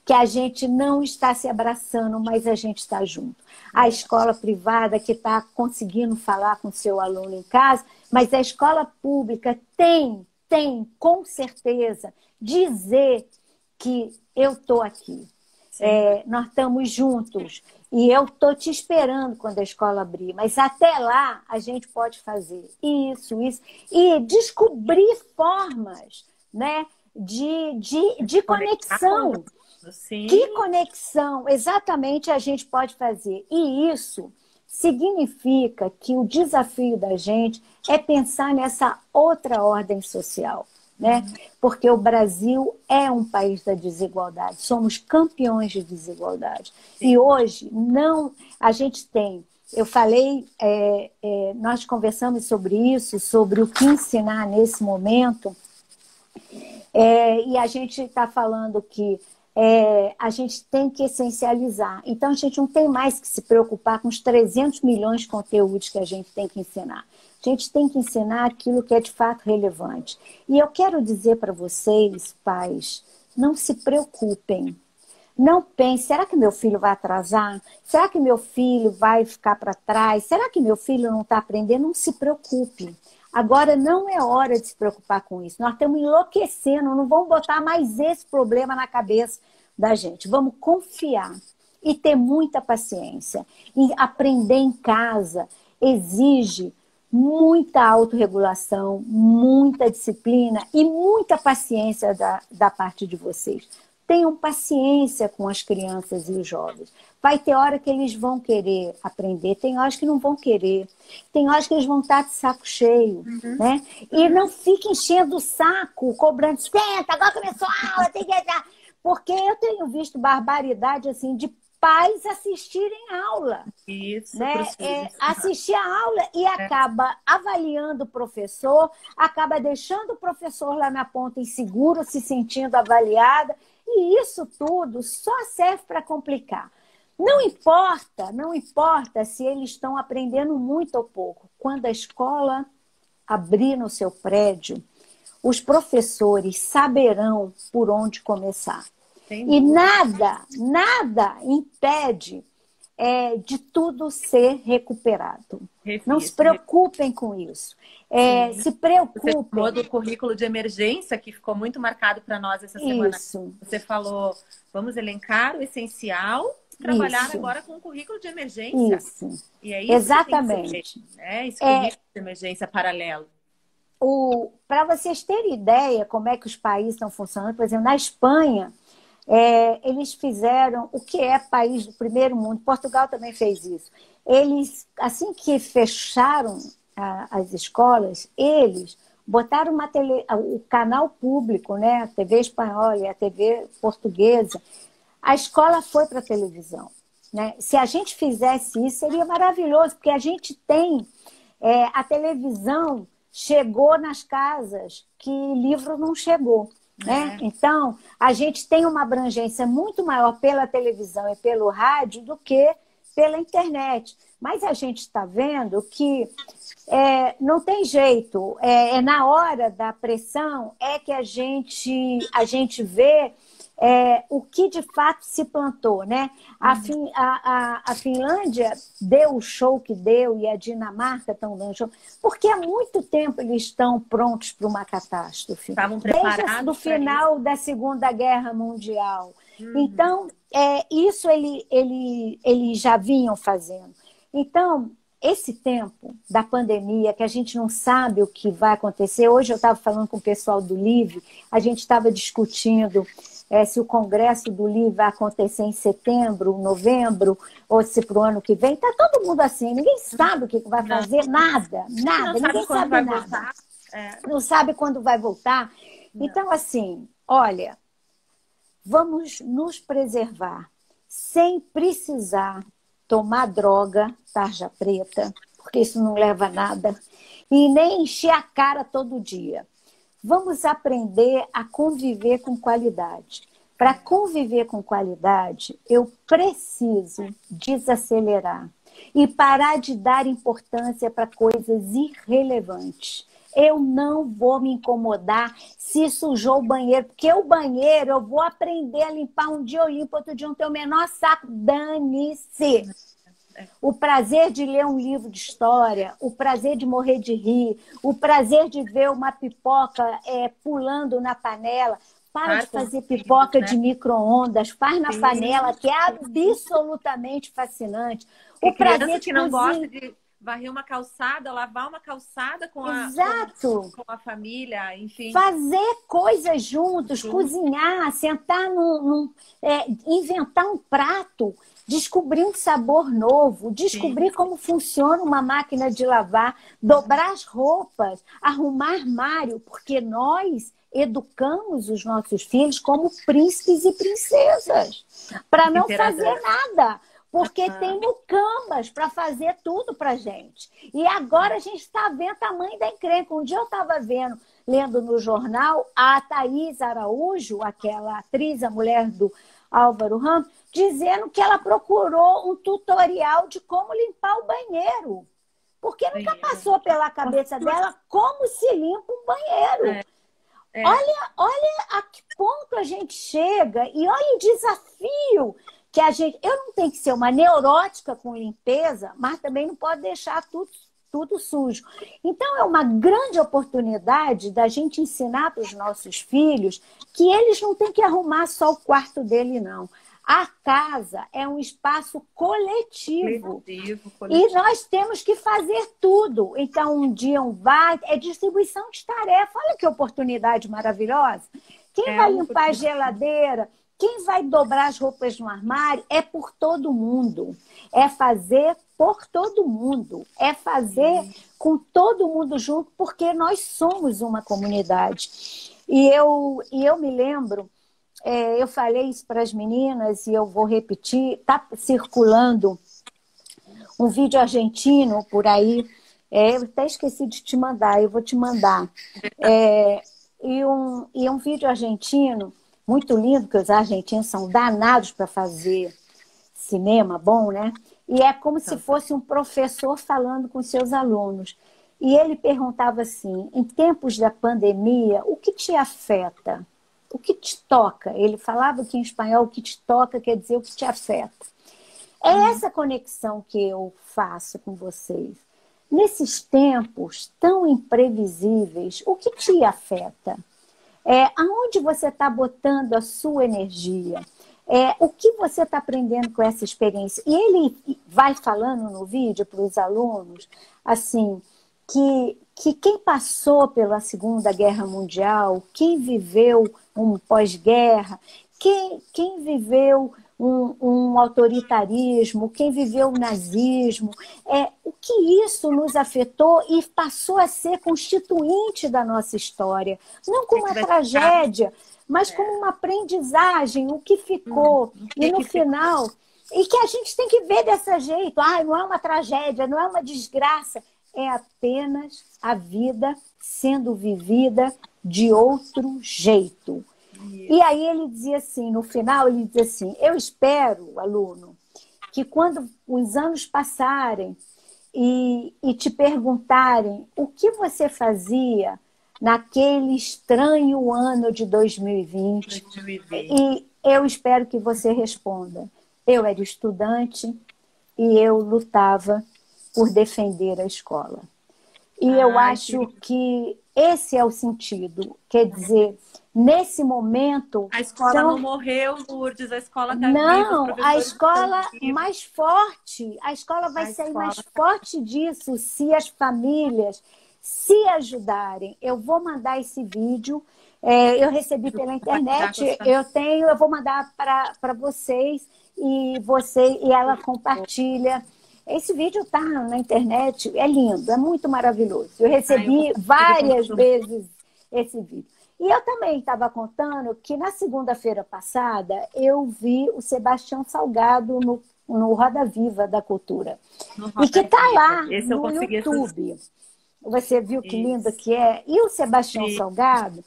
Que a gente não está se abraçando, mas a gente está junto. A escola privada que está conseguindo falar com o seu aluno em casa, mas a escola pública tem, com certeza, dizer que eu estou aqui. Nós estamos juntos. E eu estou te esperando quando a escola abrir, mas até lá a gente pode fazer isso. E descobrir formas, né, de conexão. Sim. Que conexão exatamente a gente pode fazer? E isso significa que o desafio da gente é pensar nessa outra ordem social. Né? Porque o Brasil é um país da desigualdade, somos campeões de desigualdade. Sim. E hoje a gente tem, eu falei, nós conversamos sobre isso, sobre o que ensinar nesse momento, e a gente está falando que a gente tem que essencializar. Então a gente não tem mais que se preocupar com os 300 milhões de conteúdos que a gente tem que ensinar. A gente tem que ensinar aquilo que é de fato relevante. E eu quero dizer para vocês, pais, não se preocupem. Não pensem, será que meu filho vai atrasar? Será que meu filho vai ficar para trás? Será que meu filho não está aprendendo? Não se preocupe. Agora não é hora de se preocupar com isso. Nós estamos enlouquecendo, não vamos botar mais esse problema na cabeça da gente. Vamos confiar e ter muita paciência. E aprender em casa exige muita autorregulação, muita disciplina e muita paciência da parte de vocês. Tenham paciência com as crianças e os jovens. Vai ter hora que eles vão querer aprender, tem horas que não vão querer, tem horas que eles vão estar de saco cheio, né? E não fique enchendo o saco, cobrando, senta, agora começou a aula, tem que entrar. Porque eu tenho visto barbaridade assim de pais assistirem aula. Isso, né? Assistir a aula e acaba avaliando o professor, acaba deixando o professor lá na ponta inseguro, se sentindo avaliada, e isso tudo só serve para complicar. Não importa se eles estão aprendendo muito ou pouco. Quando a escola abrir no seu prédio, os professores saberão por onde começar. E nada impede de tudo ser recuperado. Não se preocupem com isso. Se preocupem. Você falou do currículo de emergência, que ficou muito marcado para nós essa semana. Isso. Você falou, vamos elencar o essencial, trabalhar agora com o currículo de emergência. Isso. E é isso. Exatamente. Que tem que ser, né? Esse currículo de emergência paralelo. para vocês terem ideia como é que os países estão funcionando, por exemplo, na Espanha, eles fizeram o que é país do primeiro mundo. Portugal também fez isso. Eles, assim que fecharam as escolas, eles botaram o canal público, né? A TV espanhola e a TV portuguesa. A escola foi para a televisão, né? Se a gente fizesse isso, seria maravilhoso, porque a gente tem a televisão chegou nas casas que livro não chegou. Né? Então, a gente tem uma abrangência muito maior pela televisão e pelo rádio do que pela internet. Mas a gente está vendo que não tem jeito. Na hora da pressão que a gente vê o que de fato se plantou. Né? A Finlândia deu o show que deu e a Dinamarca estão dando show, porque há muito tempo eles estão prontos para uma catástrofe. Estavam preparados desde o final da Segunda Guerra Mundial. Então, isso eles já vinham fazendo. Então, esse tempo da pandemia, que a gente não sabe o que vai acontecer. Hoje eu estava falando com o pessoal do LIVRE, a gente estava discutindo se o congresso do LIVRE vai acontecer em setembro, novembro, ou se para o ano que vem. Está todo mundo assim, ninguém sabe o que vai fazer, nada, ninguém sabe nada. Não sabe quando vai voltar. Então, assim, olha, vamos nos preservar sem precisar tomar droga, tarja preta, porque isso não leva a nada, e nem encher a cara todo dia. Vamos aprender a conviver com qualidade. Para conviver com qualidade, eu preciso desacelerar e parar de dar importância para coisas irrelevantes. Eu não vou me incomodar se sujou o banheiro, porque o banheiro eu vou aprender a limpar. Um dia eu limpo, outro dia eu não tenho o menor saco. Dane-se! O prazer de ler um livro de história, o prazer de morrer de rir, o prazer de ver uma pipoca pulando na panela. Para de fazer pipoca de micro-ondas, faz na panela, que é absolutamente fascinante. O prazer que não gosta de varrer uma calçada, lavar uma calçada com a família, enfim. Fazer coisas juntos, cozinhar, sentar inventar um prato, descobrir um sabor novo, descobrir como funciona uma máquina de lavar, dobrar as roupas, arrumar armário, porque nós educamos os nossos filhos como príncipes e princesas, para não fazer nada. Porque tem mucambas para fazer tudo para gente. E agora a gente está vendo o tamanho da encrenca. Um dia eu estava lendo no jornal, a Thaís Araújo, aquela atriz, a mulher do Álvaro Ramos, dizendo que ela procurou um tutorial de como limpar o banheiro. Porque nunca passou pela cabeça dela como se limpa um banheiro. Olha a que ponto a gente chega e olha o desafio que a gente... Eu não tenho que ser uma neurótica com limpeza, mas também não pode deixar tudo sujo. Então, é uma grande oportunidade da gente ensinar para os nossos filhos que eles não têm que arrumar só o quarto dele, não. A casa é um espaço coletivo. E nós temos que fazer tudo. Então, um dia é distribuição de tarefa. Olha que oportunidade maravilhosa. Quem vai limpar a geladeira? Quem vai dobrar as roupas no armário? É por todo mundo. É fazer por todo mundo. É fazer com todo mundo junto, porque nós somos uma comunidade. E eu me lembro... eu falei isso para as meninas e eu vou repetir. Está circulando um vídeo argentino por aí. Eu até esqueci de te mandar, eu vou te mandar. E um vídeo argentino muito lindo, que os argentinos são danados para fazer cinema bom, né? E é como se fosse um professor falando com seus alunos. E ele perguntava assim, em tempos da pandemia, o que te afeta? O que te toca? Ele falava aqui em espanhol, o que te toca quer dizer o que te afeta. É essa conexão que eu faço com vocês. Nesses tempos tão imprevisíveis, o que te afeta? Aonde você está botando a sua energia? O que você está aprendendo com essa experiência? E ele vai falando no vídeo para os alunos, assim, que que quem passou pela Segunda Guerra Mundial, quem viveu um pós-guerra, quem viveu um autoritarismo, quem viveu o nazismo, o que isso nos afetou e passou a ser constituinte da nossa história. Não como uma tragédia, mas como uma aprendizagem, o que ficou. E no final, e que a gente tem que ver desse jeito. Não é uma tragédia, não é uma desgraça, é apenas a vida sendo vivida de outro jeito. E aí ele dizia assim, no final, ele dizia assim, eu espero, aluno, que quando os anos passarem e te perguntarem o que você fazia naquele estranho ano de 2020, e eu espero que você responda, eu era estudante e eu lutava por defender a escola. E eu acho que esse é o sentido, quer dizer, nesse momento... A escola não morreu, Lourdes, a escola está viva. Não, a escola mais forte, a escola vai sair mais forte disso se as famílias se ajudarem. Eu vou mandar esse vídeo, eu recebi pela internet, eu vou mandar para vocês e ela compartilha. Esse vídeo está na internet, é lindo, é muito maravilhoso. Eu recebi várias vezes esse vídeo. E eu também estava contando que na segunda-feira passada eu vi o Sebastião Salgado no Roda Viva da Cultura. E que está lá no YouTube. Você viu que lindo que é? E o Sebastião Salgado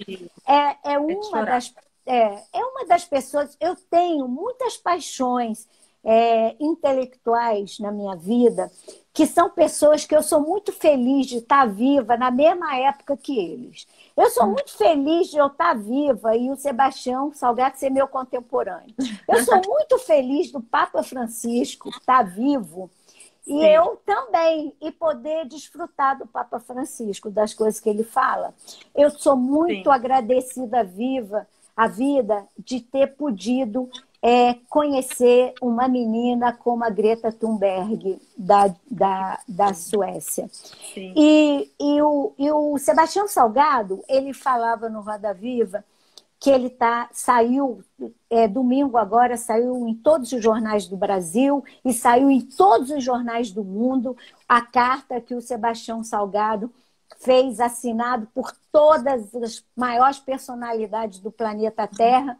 é uma das pessoas... Eu tenho muitas paixões intelectuais na minha vida, que são pessoas que eu sou muito feliz de estar viva na mesma época que eles. Eu sou muito feliz de eu estar viva e o Sebastião Salgado ser meu contemporâneo. Eu sou muito feliz do Papa Francisco estar vivo e eu também, e poder desfrutar do Papa Francisco, das coisas que ele fala. Eu sou muito agradecida à vida de ter podido conhecer uma menina como a Greta Thunberg, da Suécia. E o Sebastião Salgado, ele falava no Roda Viva que ele saiu, domingo agora, saiu em todos os jornais do Brasil e saiu em todos os jornais do mundo a carta que o Sebastião Salgado fez, assinado por todas as maiores personalidades do planeta Terra,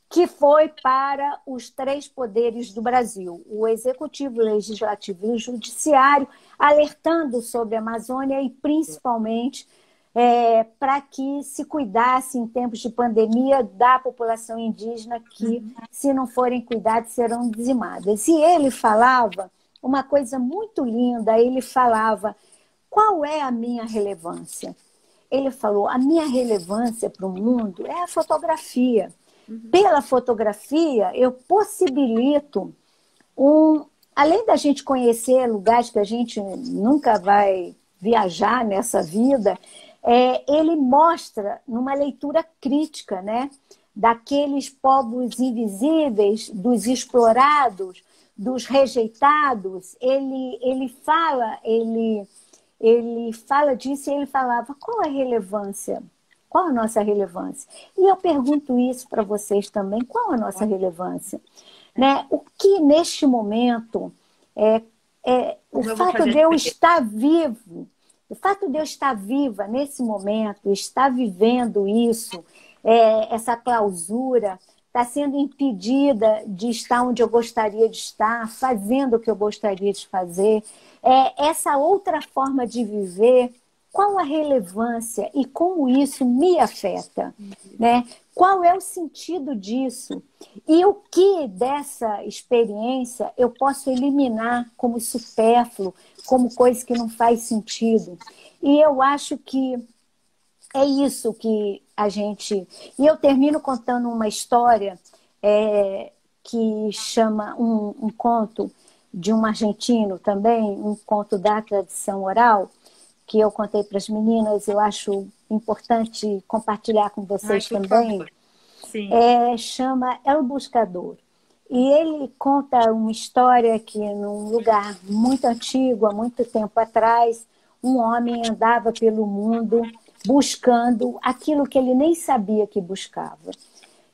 que foi para os 3 poderes do Brasil, o Executivo, o Legislativo e o Judiciário, alertando sobre a Amazônia e, principalmente, para que se cuidasse, em tempos de pandemia, da população indígena, que, se não forem cuidados, serão dizimadas. E ele falava uma coisa muito linda, ele falava, qual é a minha relevância? Ele falou, a minha relevância para o mundo é a fotografia. Pela fotografia, eu possibilito além da gente conhecer lugares que a gente nunca vai viajar nessa vida, ele mostra numa leitura crítica, né, daqueles povos invisíveis, dos explorados, dos rejeitados. Ele fala disso e ele falava, qual a relevância? Qual a nossa relevância? E eu pergunto isso para vocês também, qual a nossa relevância? Né? O que neste momento, o fato de eu estar vivo, o fato de eu estar viva nesse momento, estar vivendo isso, essa clausura, está sendo impedida de estar onde eu gostaria de estar, fazendo o que eu gostaria de fazer, essa outra forma de viver, qual a relevância e como isso me afeta? Né? Qual é o sentido disso? E o que dessa experiência eu posso eliminar como supérfluo, como coisa que não faz sentido? E eu acho que é isso que a gente... E eu termino contando uma história que chama um conto de um argentino também, um conto da tradição oral, que eu contei para as meninas, eu acho importante compartilhar com vocês também. Chama El Buscador. E ele conta uma história que, num lugar muito antigo, há muito tempo atrás, um homem andava pelo mundo buscando aquilo que ele nem sabia que buscava.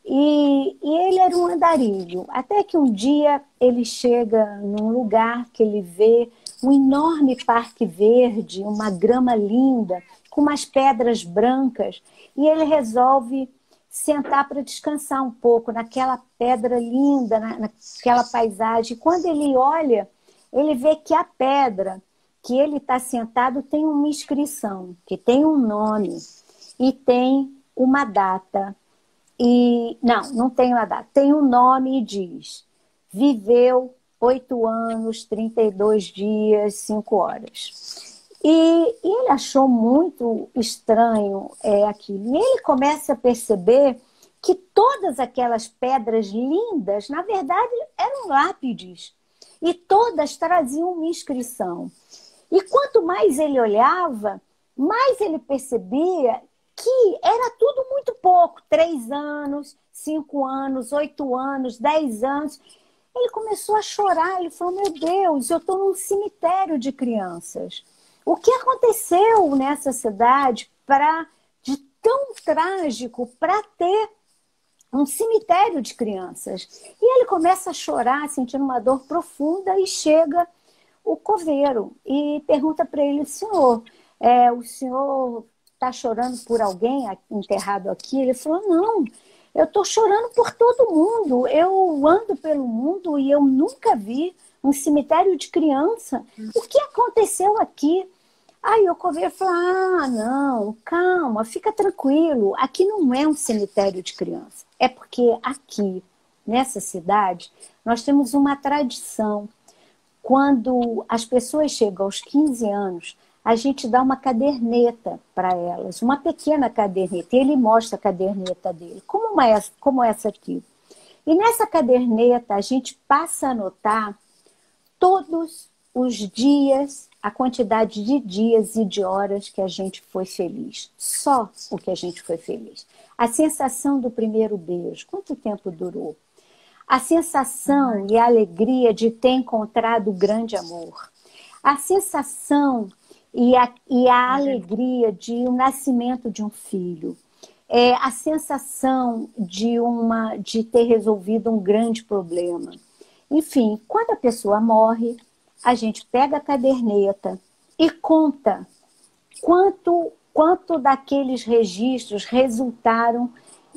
E ele era um andarilho, até que um dia ele chega num lugar que ele vê um enorme parque verde, uma grama linda, com umas pedras brancas, e ele resolve sentar para descansar um pouco naquela pedra linda, naquela paisagem. Quando ele olha, ele vê que a pedra que ele está sentado tem uma inscrição, que tem um nome e tem uma data. E não tem uma data, tem um nome e diz: viveu 8 anos, 32 dias, 5 horas. E ele achou muito estranho aquilo. E ele começa a perceber que todas aquelas pedras lindas, na verdade, eram lápides. E todas traziam uma inscrição. E quanto mais ele olhava, mais ele percebia que era tudo muito pouco. 3 anos, 5 anos, 8 anos, 10 anos. Ele começou a chorar. Ele falou: meu Deus, eu estou num cemitério de crianças. O que aconteceu nessa cidade de tão trágico para ter um cemitério de crianças? E ele começa a chorar, sentindo uma dor profunda, e chega o coveiro e pergunta para ele: senhor, o senhor está chorando por alguém enterrado aqui? Ele falou: não, eu estou chorando por todo mundo. Eu ando pelo mundo e eu nunca vi um cemitério de criança. O que aconteceu aqui? Aí o coveiro falou: ah, não, calma, fica tranquilo. Aqui não é um cemitério de criança. É porque aqui, nessa cidade, nós temos uma tradição. Quando as pessoas chegam aos 15 anos, a gente dá uma caderneta para elas, uma pequena caderneta. E ele mostra a caderneta dele, como essa aqui. E nessa caderneta a gente passa a anotar todos os dias, a quantidade de dias e de horas que a gente foi feliz. Só o que a gente foi feliz. A sensação do primeiro beijo, quanto tempo durou? A sensação e a alegria de ter encontrado o grande amor. A sensação e a alegria de o nascimento de um filho. A sensação de ter resolvido um grande problema. Enfim, quando a pessoa morre, a gente pega a caderneta e conta quanto daqueles registros resultaram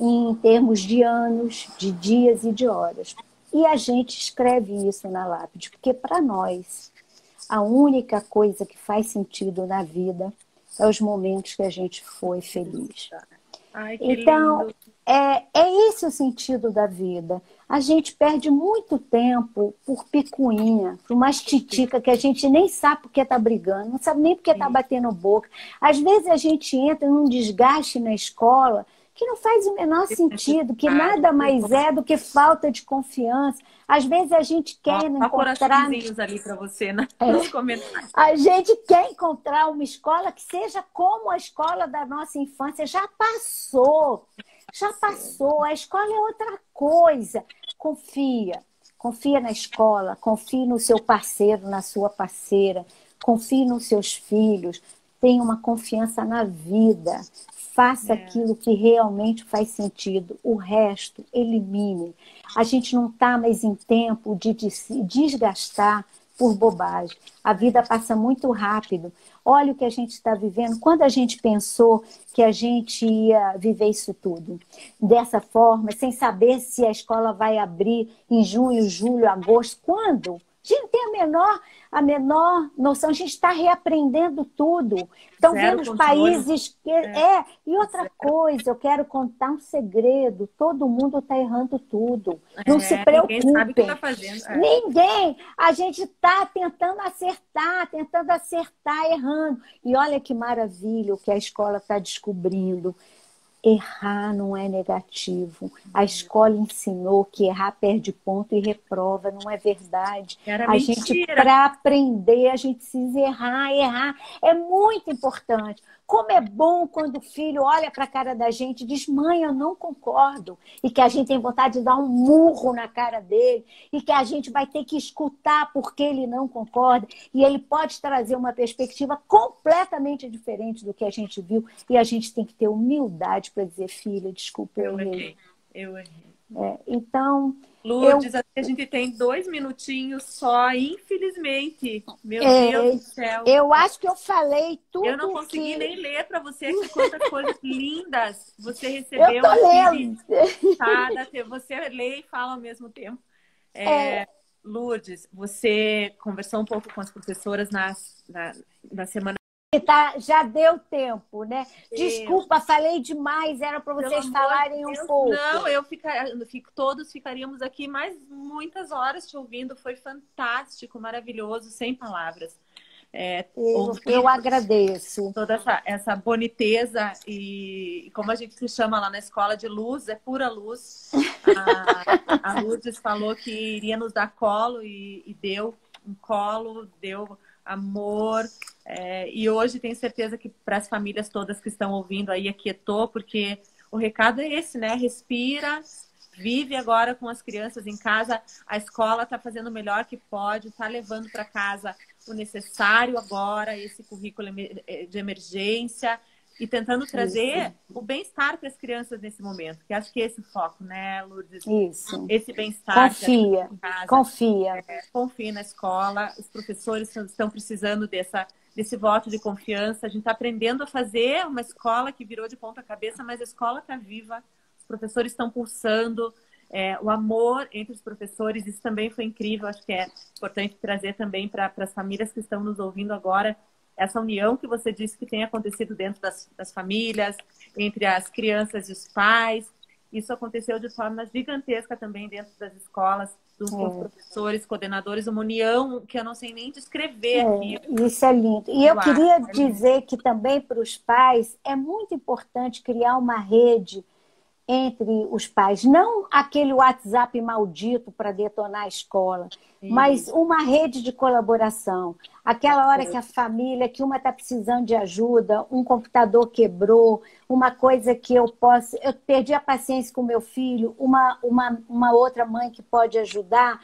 em termos de anos, de dias e de horas. E a gente escreve isso na lápide, porque para nós a única coisa que faz sentido na vida é os momentos que a gente foi feliz. Ai, que então, lindo. é esse o sentido da vida. A gente perde muito tempo por picuinha, por umas titica que a gente nem sabe porque está brigando, não sabe nem porque está batendo boca. Às vezes a gente entra num desgaste na escola que não faz o menor sentido, que nada mais é do que falta de confiança. Às vezes a gente quer encontrar... ali para você nos comentários. A gente quer encontrar uma escola que seja como a escola da nossa infância. Já passou. A escola é outra coisa. Confia na escola, confie no seu parceiro, na sua parceira, confie nos seus filhos, tenha uma confiança na vida. Faça aquilo que realmente faz sentido. O resto, elimine. A gente não está mais em tempo de se desgastar por bobagem. A vida passa muito rápido. Olha o que a gente está vivendo. Quando a gente pensou que a gente ia viver isso tudo dessa forma, sem saber se a escola vai abrir em junho, julho, agosto, quando? A gente não tem a menor noção. A gente está reaprendendo tudo. Então, vemos países que... E outra coisa, eu quero contar um segredo. Todo mundo está errando tudo. Não se preocupem. Ninguém sabe o que está fazendo. Ninguém. A gente está tentando acertar, errando. E olha que maravilha o que a escola está descobrindo. errar não é negativo. A escola ensinou que errar perde ponto e reprova, não é verdade. Era A gente, mentira. para aprender, a gente precisa errar, errar. É muito importante. Como é bom quando o filho olha para a cara da gente e diz, mãe, eu não concordo. E que a gente tem vontade de dar um murro na cara dele. E que a gente vai ter que escutar porque ele não concorda. E ele pode trazer uma perspectiva completamente diferente do que a gente viu. E a gente tem que ter humildade para dizer, filha, desculpa, eu errei. Eu errei. Então, Lourdes, a gente tem 2 minutinhos só, infelizmente. Meu Deus do céu. Eu acho que eu falei tudo. Eu não consegui nem ler para você aqui quantas coisas lindas você recebeu. Eu tô lendo. Você lê e fala ao mesmo tempo. Lourdes, você conversou um pouco com as professoras na semana. Já deu tempo, né? Desculpa, falei demais, era para vocês falarem um pouco. Não, todos ficaríamos aqui mais muitas horas te ouvindo, foi fantástico, maravilhoso, sem palavras. Eu agradeço. Toda essa boniteza e como a gente se chama lá na escola de luz, é pura luz. A Lourdes falou que iria nos dar colo e deu um colo, deu amor. E hoje tenho certeza que para as famílias todas que estão ouvindo aí aquietou, porque o recado é esse, né? Respira, vive agora com as crianças em casa. A escola está fazendo o melhor que pode, está levando para casa o necessário agora, esse currículo de emergência, e tentando trazer o bem-estar para as crianças nesse momento, que acho que é esse o foco, né, Lourdes? Isso. Esse bem-estar. Confia. Confie na escola, os professores estão precisando desse voto de confiança. A gente está aprendendo a fazer uma escola que virou de ponta cabeça, mas a escola está viva, os professores estão pulsando, o amor entre os professores, isso também foi incrível. Acho que é importante trazer também para as famílias que estão nos ouvindo agora, essa união que você disse que tem acontecido dentro das famílias, entre as crianças e os pais. Isso aconteceu de forma gigantesca também dentro das escolas, dos professores, coordenadores, uma união que eu não sei nem descrever aqui. Isso é lindo. E eu queria dizer que também para os pais é muito importante criar uma rede entre os pais. Não aquele WhatsApp maldito para detonar a escola, mas uma rede de colaboração. Aquela hora que a família, que uma está precisando de ajuda, um computador quebrou, uma coisa que eu perdi a paciência com meu filho, uma outra mãe que pode ajudar.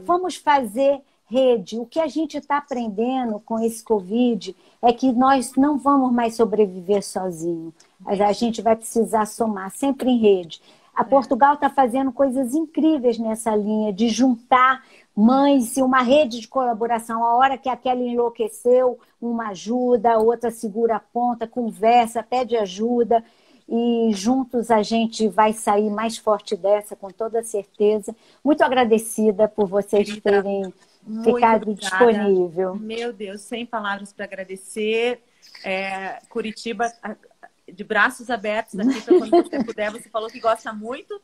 Vamos fazer rede. O que a gente está aprendendo com esse Covid é que nós não vamos mais sobreviver sozinhos. A gente vai precisar somar, sempre em rede. A Portugal está fazendo coisas incríveis nessa linha de juntar mães e uma rede de colaboração. A hora que aquela enlouqueceu, uma ajuda, a outra segura a ponta, conversa, pede ajuda. E juntos a gente vai sair mais forte dessa, com toda certeza. Muito agradecida por vocês terem ficado disponível. Meu Deus, sem palavras para agradecer. Curitiba, de braços abertos aqui para quando você puder. Você falou que gosta muito.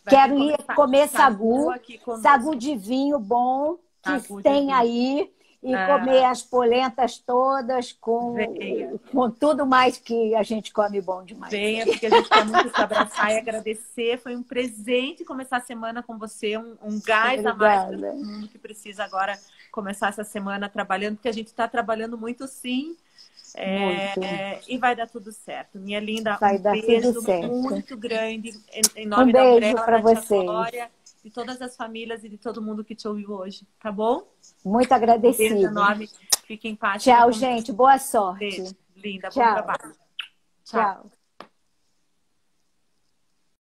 Quero ir comer sagu de vinho bom que tem aí. E comer as polentas todas com tudo mais que a gente come bom demais. Venha, porque a gente quer muito se abraçar e agradecer. Foi um presente começar a semana com você, um gás a mais para todo mundo que precisa agora começar essa semana trabalhando, porque a gente está trabalhando muito, sim. E vai dar tudo certo. Minha linda, beijo muito grande em nome da Umbrella, para vocês. Glória, de todas as famílias e de todo mundo que te ouviu hoje, tá bom? Muito agradecida. Beijo enorme. Fique em paz. Tchau, gente. Boa sorte. Beijo. Linda. Tchau. Bom trabalho. Tchau.